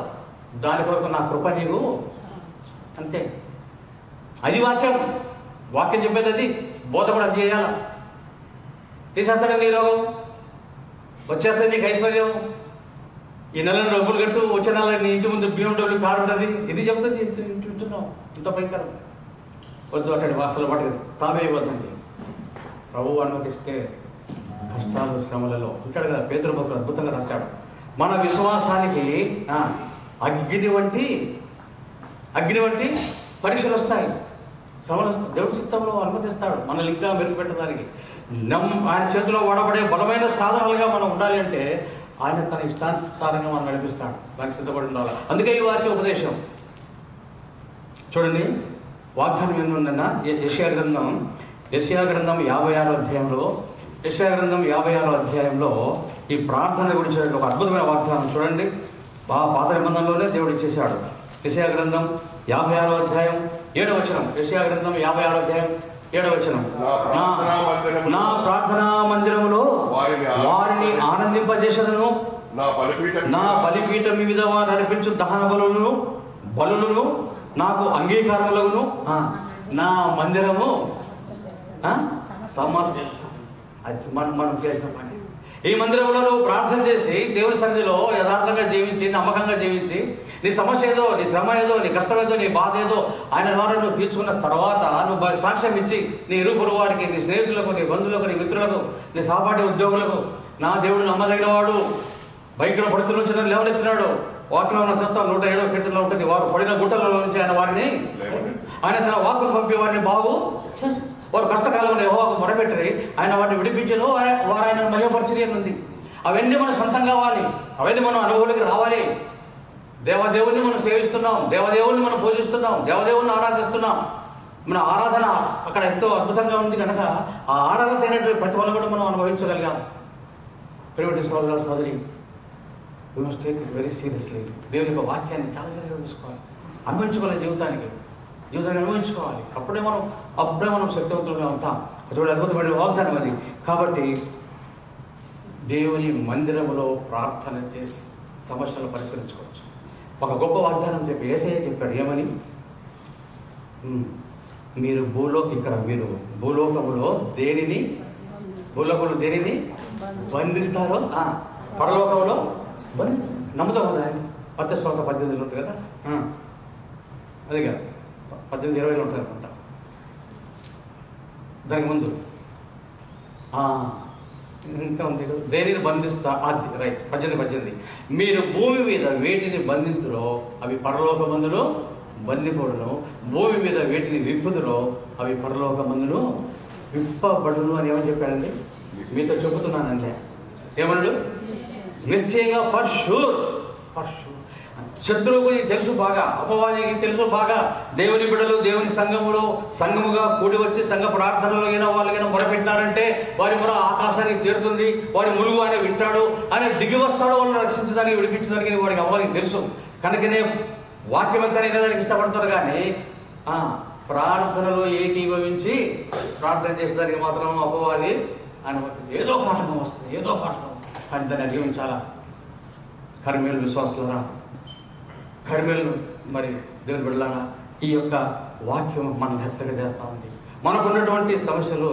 దాని కొరకు నా కృప నీకు అంతే. అది వాక్యం చెప్పేది, అది బోధ కూడా చేయాల. తీసేస్తాడు నీ రోగం, వచ్చేస్తుంది నీకు ఐశ్వర్యం, ఈ నెలలో డబ్బులు కట్టు, వచ్చే నెల నీ ఇంటి ముందు BMW కారు ఉంటుంది, ఇది చెప్తుంది. వింటున్నావు, ఇంత భయంకరం. వద్దు అక్కడి వాసలు పట్టుకు తామే ఇవ్వద్దండి. ప్రభువు అనుమతిస్తే కష్టాలు, శ్రమలలో ఉంటాడు కదా. పేతురు భక్తుడు అద్భుతంగా రాశాడు, మన విశ్వాసానికి అగ్ని వంటి పరీక్షలు వస్తాయి, శ్రమలు. దేవుడి చిత్తంలో అనుమతిస్తాడు మనల్ని ఇంకా మెరుగుపెట్టడానికి. ఆయన చేతిలో వాడబడే బలమైన సాధనాలుగా మనం ఉండాలి అంటే ఆయన తన ఇష్టానుసారంగా మనం నడిపిస్తాడు, దానికి సిద్ధపడి ఉండాలి. అందుకే ఈ వాక్య ఉపదేశం చూడండి. వాగ్దానం ఏంటన్నా, యెషయా గ్రంథం 56వ అధ్యాయంలో, యెషయా గ్రంథం 56వ అధ్యాయంలో ఈ ప్రార్థన గురించి ఒక అద్భుతమైన వాగ్దానం చూడండి. పాత నిబంధనలోనే దేవుడు ఇచ్చేశాడు. యెషయా గ్రంథం 56వ అధ్యాయం 7వ వచనం. యెషయా గ్రంథం 56వ అధ్యాయం 7వ వచనం. నా ప్రార్థనా మందిరములో వారిని ఆనందింపజేసేదను, నా బలిపీఠం మీద వారు అర్పించు దహన బలులను బలులను నాకు అంగీకారములను నా మందిరము అది మనం చేసిన పని. ఈ మందిరంలో నువ్వు ప్రార్థన చేసి దేవుని సన్నిధిలో యథార్థంగా జీవించి నమ్మకంగా జీవించి నీ సమస్య ఏదో, నీ శ్రమ ఏదో, నీ కష్టం ఏదో, నీ బాధ ఏదో ఆయన ద్వారా నువ్వు తీర్చుకున్న తర్వాత నువ్వు సాక్ష్యం ఇచ్చి నీ ఇరుగు వారికి, నీ స్నేహితులకు, నీ బంధువులకు, నీ మిత్రులకు, నీ సహపాఠి ఉద్యోగులకు నా దేవుడు నమ్మదగిన వాడు, భయంకర పరిస్థితుల నుంచి నన్ను లేవనెత్తినాడు, వాటిలో ఉన్న తత్వం 107వ కీర్తనలో ఉంటుంది, వారు పడిన గుట్టల నుంచి ఆయన తన వాక్కును పంపి వారిని బాగు వారు కష్టకాలంలో యెహోవాకు మొరపెట్టి ఆయన వారిని విడిపించను, వారు ఆయనను మహిమపరచని ఉంది. అవన్నీ మనం సొంతం కావాలి, అవన్నీ మనం అనుభవంలోకి రావాలి. దేవదేవుని మనం సేవిస్తున్నాం, దేవదేవుని మనం పూజిస్తున్నాం, దేవదేవుని ఆరాధిస్తున్నాం. మన ఆరాధన అక్కడ ఎంతో అద్భుతంగా ఉంది కనుక ఆ ఆరాధన అయినటువంటి ప్రతిఫలం కూడా మనం అనుభవించగలిగాం. ప్రియమైన సోదర సోదరి, you must take it very seriously. దేవుని యొక్క వాక్యాన్ని చాలా సరిగ్గా తీసుకోవాలి, అనుభవించుకోవాలి, జీవితాన్ని అనుభవించుకోవాలి. అప్పుడే మనం శక్తివంతులుగా ఉంటాం. అటువంటి అద్భుతమైన వాగ్దానం అది. కాబట్టి దేవుని మందిరములో ప్రార్థన చేసి సమస్యలు పరిష్కరించుకోవచ్చు. ఒక గొప్ప వాగ్దానం చెప్పి యేసయ్య చెప్పాడు, ఏమని? మీరు భూలోకములో దేనిని బంధిస్తారో పరలోకంలో నమ్ముతాం కదా. ఆయన 18 ఉంటుంది కదా, అదే కదా 18-20 ఉంటుంది అనుకుంటా. దానికి ముందు ఇంకా ఉంది కదా, దేనిని బంధిస్తా, అది రైట్ 18 మీరు భూమి మీద వేటిని బంధించులో అవి పరలోకమందులో బందిపోడును, భూమి మీద వేటిని విప్పుదులో అవి పరలోకమందును విప్పబడును అని ఏమని చెప్పాడండి? మీతో చెబుతున్నానండి. ఏమన్నాడు? నిశ్చయంగా ఫర్ షూర్. శత్రువుకు తెలుసు బాగా, అపవాదికి తెలుసు బాగా. దేవుని బిడ్డలు దేవుని సంఘముగా కూడి వచ్చి సంఘ ప్రార్థనలో వాళ్ళకైనా మొరపెట్టినారంటే వారి మొర ఆకాశానికి తీరుతుంది, వారి ములుగు ఆయన వింటాడు, ఆయన దిగి వస్తాడు వాళ్ళని రక్షించడానికి, విడిపించడానికి వాడికి అపవాదికి తెలుసు. కనుకనే వాక్యం అంతా దానికి ఇష్టపడతారు. కానీ ప్రార్థనలో ఏకీభవించి ప్రార్థన చేసేదానికి మాత్రం అపవాది అనుమతి ఏదో పాఠకం వస్తుంది, కానీ దాన్ని అధిగమించాలా. కర్మేలు విశ్వాసులరా, కర్మేలు మరి దేవుని బిడ్డలారా, ఈ యొక్క వాక్యం మనం హెచ్చరిక చేస్తూ ఉంది. మనకున్నటువంటి సమస్యలు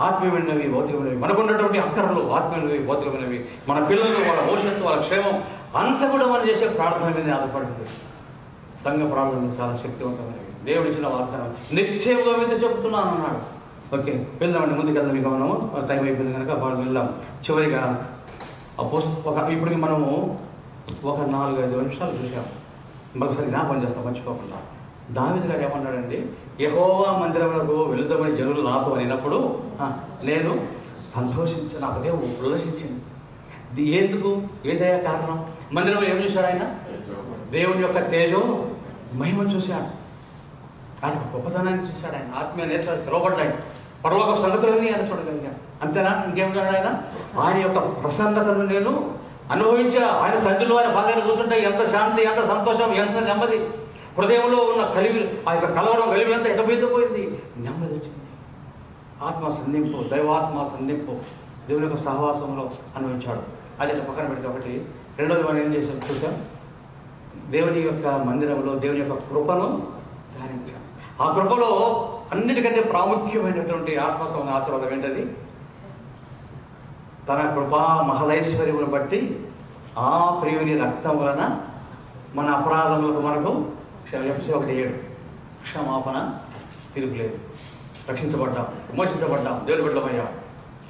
ఆత్మీయమైనవి, భౌతికమైనవి, మనకున్నటువంటి అక్కరలు ఆత్మీయమైనవి, భౌతికమైనవి, మన పిల్లలు, వాళ్ళ భవిష్యత్తు, వాళ్ళ క్షేమం అంతా కూడా మనం చేసే ప్రార్థన మీద ఆధారపడుతుంది. సంఘ ప్రార్థనలు చాలా శక్తివంతమైనవి. దేవుడు ఇచ్చిన వాగ్దానం నిశ్చయంగా మీద చెబుతున్నాను అన్నాడు. ఓకే, వెళ్దామండి, ముందుకెళ్దాం. ఇక మనము టైం అయిపోయింది కనుక వాళ్ళు వెళ్దాం. చివరిగా ఇప్పటికి మనము ఒక 4-5 నిమిషాలు చూసాం. మరొకసారి జ్ఞాపకం చేస్తాం మర్చిపోకుండా. దావీదు గారు ఏమన్నాడండి? యెహోవా మందిరములకు వెళుదామని జనులు నాతో అనినప్పుడు నేను సంతోషించాను, నాకు దేవుడు ఉల్లసించింది. ఎందుకు? ఏదయ్యా కారణం? మందిరంలో ఏం చూశాడు ఆయన? దేవుని యొక్క తేజో మహిమ చూశాడు, ఆయన గొప్పతనాన్ని చూశాడు. ఆయన ఆత్మీయ నేత్రాలు తెరవబడ్డాయి, పరలోక సంగతులన్నీ ఆయన చూడగలిగాను. అంతేనా? ఇంకేం చూడాడు ఆయన? ఆయన యొక్క ప్రసన్నతను నేను అనుభవించా. ఆయన సజ్జులు, ఆయన భాగాన్ని కూర్చుంటే ఎంత శాంతి, ఎంత సంతోషం, ఎంత నెమ్మది. హృదయంలో ఉన్న కలివి, ఆ యొక్క కలవరం కలివి అంతా ఎటబోయిపోయింది, నెమ్మది వచ్చింది. ఆత్మ సంధింపు, దైవాత్మ సంధింపు దేవుని యొక్క సహవాసంలో అనుభవించాడు. అది పక్కన పెట్టి. ఒకటి రెండోది మనం ఏం చేసాం చూసాం, దేవుని యొక్క మందిరంలో దేవుని యొక్క కృపను ధ్యానించాం. ఆ కృపలో అన్నిటికంటే ప్రాముఖ్యమైనటువంటి ఆత్మసమైన ఆశీర్వాదం ఏంటది? తన కృపా మహదైశ్వర్యమును బట్టి ఆ ప్రియుని రక్తం వలన మన అపరాధములకు మనకు చేయడు, క్షమాపణ తిరుగులేదు, రక్షించబడ్డాం, విమోచించబడ్డాం, దేవుని బిడ్డలమయ్యాం.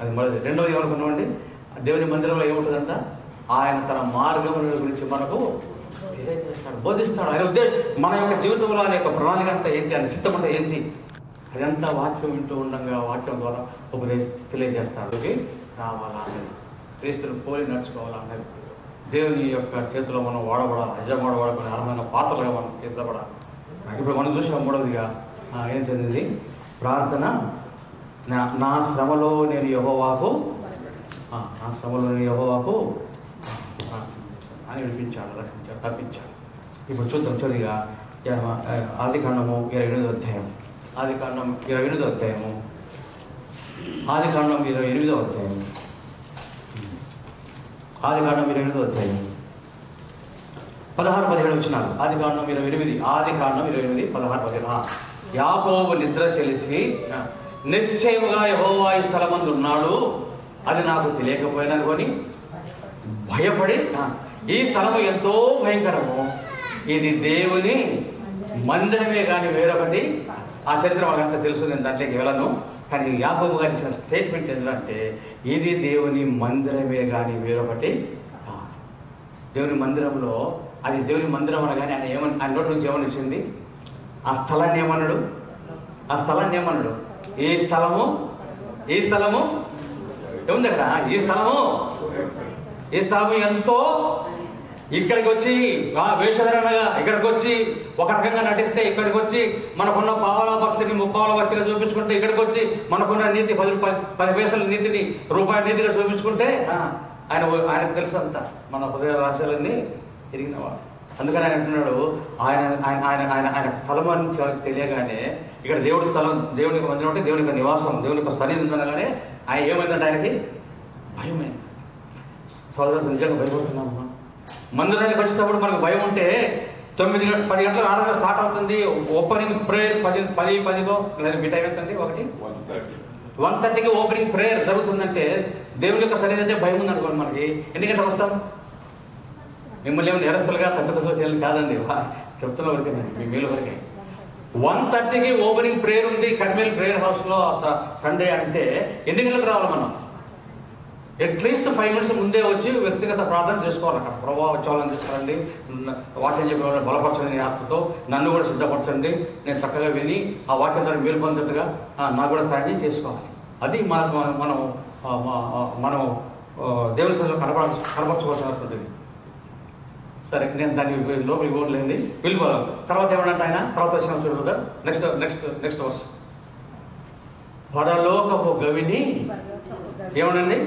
అది మొదటి. రెండోది ఏమనుకున్నామండి? దేవుని మందిరంలో ఏముంటుందంట? ఆయన తన మార్గముల గురించి మనకు తెలియజేస్తాడు, బోధిస్తాడు. ఆయన ఉద్దేశం మన యొక్క జీవితంలో ఆయన యొక్క ప్రణాళిక అంతా ఏంటి, ఆయన చిత్తం అంతా ఏంటి, అదంతా వాక్యం వింటూ ఉండగా వాక్యం ద్వారా తెలియజేస్తాడు. రావాలా అన్నది, క్రీస్తుని పోలి నడుచుకోవాలా అన్నది, దేవుని యొక్క చేతిలో మనం వాడబడాలి, నిజంగా వాడబడాలి, అర్హమైన పాత్రలుగా మనం తీర్చబడాలి. ఇప్పుడు మనం చూసాం మూడవదిగా ఏంటంది? ప్రార్థన. నా శ్రమలో నేను యెహోవాకు అని వినిపించాడు, రక్షించాడు, తప్పించాడు. ఇప్పుడు చూద్దాం చివరిగా ఆదికాండము 28వ అధ్యాయం. ఆదికాండం 28వ అధ్యాయము. ఆదికాండం 28వ అధ్యాయం. ఆదికాండం 28వ అధ్యాయం 16-17 వచ్చినారు. ఆదికాండం 28, 16-17. యాకోబు నిద్ర తెలిసి నిశ్చయముగా యెహోవా ఈ స్థలమందు ఉన్నాడు, అది నాకు తెలియకపోయినా కొని భయపడి ఈ స్థలము ఎంతో భయంకరము, ఇది దేవుని మందిరమే కానీ వేరొకటి. ఆ చరిత్ర వాళ్ళంతా తెలుసు, నేను దాంట్లోకి వెళ్ళను. కానీ యాకోబు గారు ఇచ్చిన స్టేట్మెంట్ ఏంటంటే ఇది దేవుని మందిరమే కానీ వేరొకటి. దేవుని మందిరంలో అది దేవుని మందిరం అనగానే ఆయన నోటి నుంచి ఏమని వచ్చింది? ఆ స్థలాన్ని ఏమన్నాడు? ఈ స్థలము ఏముంది అక్కడ? ఈ స్థలము ఎంతో, ఇక్కడికి వచ్చి వేషధరణగా ఇక్కడికి వచ్చి ఒక రకంగా నటిస్తే, ఇక్కడికి వచ్చి మనకున్న పావల భక్తిని ముప్పావల భక్తిగా చూపించుకుంటే, ఇక్కడికి వచ్చి మనకున్న నీతి 10 పైసల నీతిని రూపాయల నీతిగా చూపించుకుంటే ఆయనకు తెలుసు అంతా మన హృదయ రాశాలన్నీ ఎరిగినవాడు. అందుకని ఆయన అంటున్నాడు, ఆయన స్థలం అని తెలియగానే ఇక్కడ దేవుడి స్థలం, దేవునికి మందిరం అంటే దేవుని యొక్క నివాసం, దేవుని యొక్క సన్నిధి అనగానే ఆయన ఏమైందంటే ఆయనకి భయమైంది. సోదరులు నిజంగా భయపడుతున్నాము. మందిరానికి వచ్చేటప్పుడు మనకు భయం ఉంటే 9-10 గంటలకు ఆరాధన స్టార్ట్ అవుతుంది. ఓపెనింగ్ ప్రేయర్ 10-10 లేదా మీ టైం ఎంతండి? 1:30కి ఓపెనింగ్ ప్రేయర్ జరుగుతుందంటే దేవుని యొక్క సన్నిధి అంటే భయం ఉంది అనుకోండి మనకి. ఎందుకంటే వస్తాం మిమ్మల్ని ఏమైనా నేరస్తులుగా తట్టుదల చేయాలి కాదండి, చెప్తున్న వరకే, మీ మేలు వరకే. 1:30కి ఓపెనింగ్ ప్రేయర్ ఉంది కర్మేల్ ప్రేయర్ హౌస్లో సండే అంటే ఎన్ని గంటలకు రావాలి మనం? అట్లీస్ట్ 5 minutes ముందే వచ్చి వ్యక్తిగత ప్రార్థన చేసుకోవాలి. అక్కడ ప్రభావ వచ్చేవాళ్ళని తీసుకురండి, వాక్యం చెప్పే బలపరచండి, ఆత్మతో నన్ను కూడా సిద్ధపరచండి, నేను చక్కగా విని ఆ వాక్యం ద్వారా మీరు పొందినట్టుగా నాకు కూడా సాయం చేసుకోవాలి. అది మనం దేవుని సన్నిధిలో కనపరచుకోవాల్సినటువంటిది. సరే, నేను దాన్ని లోపలికి పోలేండి, వెళ్ళిపోదాం. తర్వాత ఏమన్నా ఆయన తర్వాత వచ్చిన చూడదా? Next verse. పరలోకపు గవిని ఏమనండి?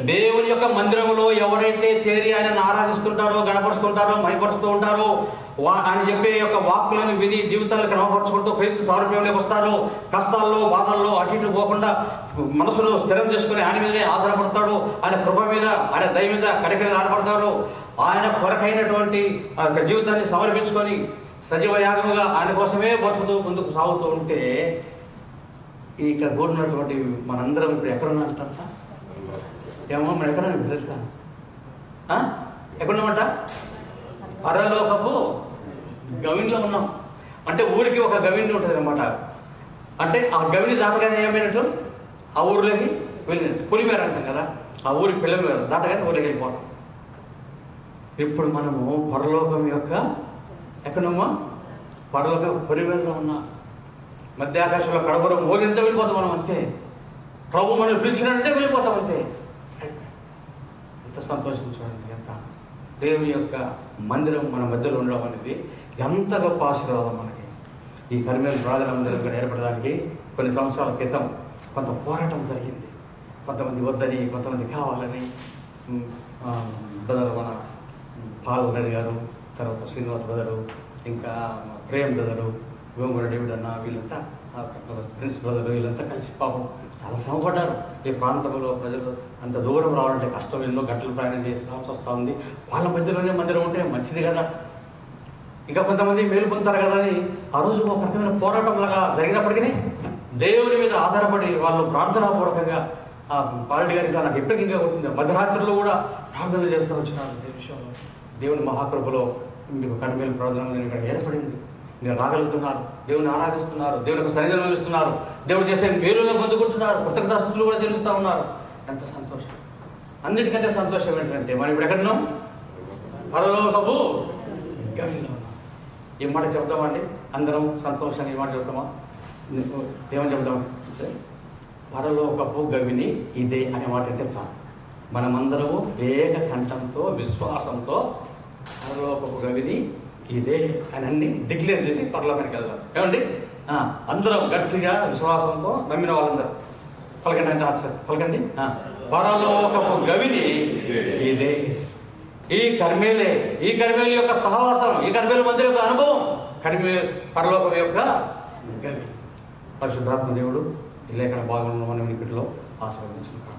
దేవుని యొక్క మందిరంలో ఎవరైతే చేరి ఆయనను ఆరాధిస్తుంటారో, గణపరుస్తుంటారో, మహిపరుస్తూ ఉంటారో, ఆయన చెప్పే యొక్క వాక్కులను విని జీవితాలను క్రమపరుచుకుంటూ క్రీస్తు స్వారూప్యంలోకి వస్తారో, కష్టాల్లో బాధల్లో అటు ఇటు పోకుండా మనసును స్థిరం చేసుకుని ఆయన మీదనే ఆధారపడతాడు, ఆయన కృప మీద, ఆయన దయ మీద కడికగా ఆధారపడతాడు, ఆయన కొరకైనటువంటి జీవితాన్ని సమర్పించుకొని సజీవ యాగముగా ఆయన కోసమే బతుకుతూ ముందుకు సాగుతూ ఉంటే, ఇక్కడ కూడినటువంటి మనందరం ఇప్పుడు ఎక్కడున్నామంట? ఏమో మనం ఎక్కడన్నా తెలుసా? ఎక్కడున్నామంట? పరలోకపు గవిన్లో ఉన్నాం. అంటే ఊరికి ఒక గవిని ఉంటుంది అనమాట. అంటే ఆ గవిని దాటగానే ఏమైనట్టు ఆ ఊరిలోకి వెళ్ళినట్టు. పులిమేర అంటాం కదా, ఆ ఊరికి పిల్లమేర దాటగానే ఊరికి వెళ్ళిపోతాం. ఇప్పుడు మనము పరలోకం యొక్క ఎక్కడమ్మా? పరలోక పులిమేరలో ఉన్నాం. మధ్య ఆకాశంలో కడపరం మోగినంత వెళ్ళిపోతాం మనం, అంతే. ప్రభు మనం పిలిచినంటే వెళ్ళిపోతాం, అంతే. ఎంత సంతోషం చూడండి, ఎంత దేవుని యొక్క మందిరం మన మధ్యలో ఉండడం అనేది ఎంత గొప్ప ఆశీర్వాదం మనకి. ఈ కర్మేలు ప్రార్థన మందిరం కూడా ఏర్పడడానికి కొన్ని సంవత్సరాల క్రితం కొంత పోరాటం జరిగింది. కొంతమంది వద్దని, కొంతమంది కావాలని. బ్రదర్ మన పాల్ రెడ్డి గారు, తర్వాత శ్రీనివాస్ బ్రదరు, ఇంకా ప్రేమ్ బ్రదరు, వేమూర డేవిడ్ అన్న, వీళ్ళంతా ప్రిన్స్ బ్రదరు, వీళ్ళంతా కలిసి పాపం చాలా శ్రమపడ్డారు. ఈ ప్రాంతంలో ప్రజలు అంత దూరం రావాలంటే కష్టం, ఎన్నో గంటలు ప్రయాణం చేయాల్సి వస్తూ ఉంది. వాళ్ళ మధ్యలోనే మందిరం ఉంటే మంచిది కదా, ఇంకా కొంతమంది మేలు పొందుతారు కదా అని ఆ రోజు ఒక రకమైన పోరాటం లాగా జరిగినప్పటికీ దేవుని మీద ఆధారపడి వాళ్ళు ప్రార్థనాపూర్వకంగా పారెడ్డి గారి నాకు ఎప్పటికీ ఇంకా కొట్టింది. మధ్యరాత్రిలో కూడా ప్రార్థనలు చేస్తూ వచ్చినారు. ఈ విషయంలో దేవుని మహాకృపలో మీకు కర్మేలు ప్రార్థన ఇక్కడ ఏర్పడింది. మీరు రాగలుగుతున్నారు, దేవుని ఆరాధిస్తున్నారు, దేవుని యొక్క సన్నిధిని అనుభవిస్తున్నారు, దేవుడు చేసే మేలులను పొందుకుంటున్నారు, కృతజ్ఞతాస్తుతులు కూడా చెల్లిస్తూ ఉన్నారు. ఎంత సంతోషం! అన్నిటికంటే సంతోషం ఏంటంటే మనం ఇప్పుడు ఎక్కడున్నాం? పరలోకపు గవిలో ఉన్నాం. ఈ మాట చెప్తామండి అందరం సంతోషంగా. ఈ మాట చెప్తామా? ఏమని చెప్తామంటే పరలోకపు గవిని ఇదే అనే మాట అంటే చాలు. మనమందరము ఏక కంఠంతో విశ్వాసంతో పరలోకపు గవిని ఇదే అని అన్ని డిక్లేర్ చేసి పరలోకానికి వెళ్దాం. ఏమండి? అందరం గట్టిగా విశ్వాసంతో నమ్మిన వాళ్ళందరూ పలకండి అంటే పలకండి. పరలోకపు గవిని ఇదే. ఈ కర్మేలే, ఈ కర్మేలు యొక్క సహవాసం, ఈ కర్మేలు మందిరం యొక్క అనుభవం, పరలోకం యొక్క గవి. పరిశుద్ధాత్మ దేవుడు ఈ లేఖన భాగంలో మనం ఇప్పటిలో ఆశీర్వదించుకుంటాం.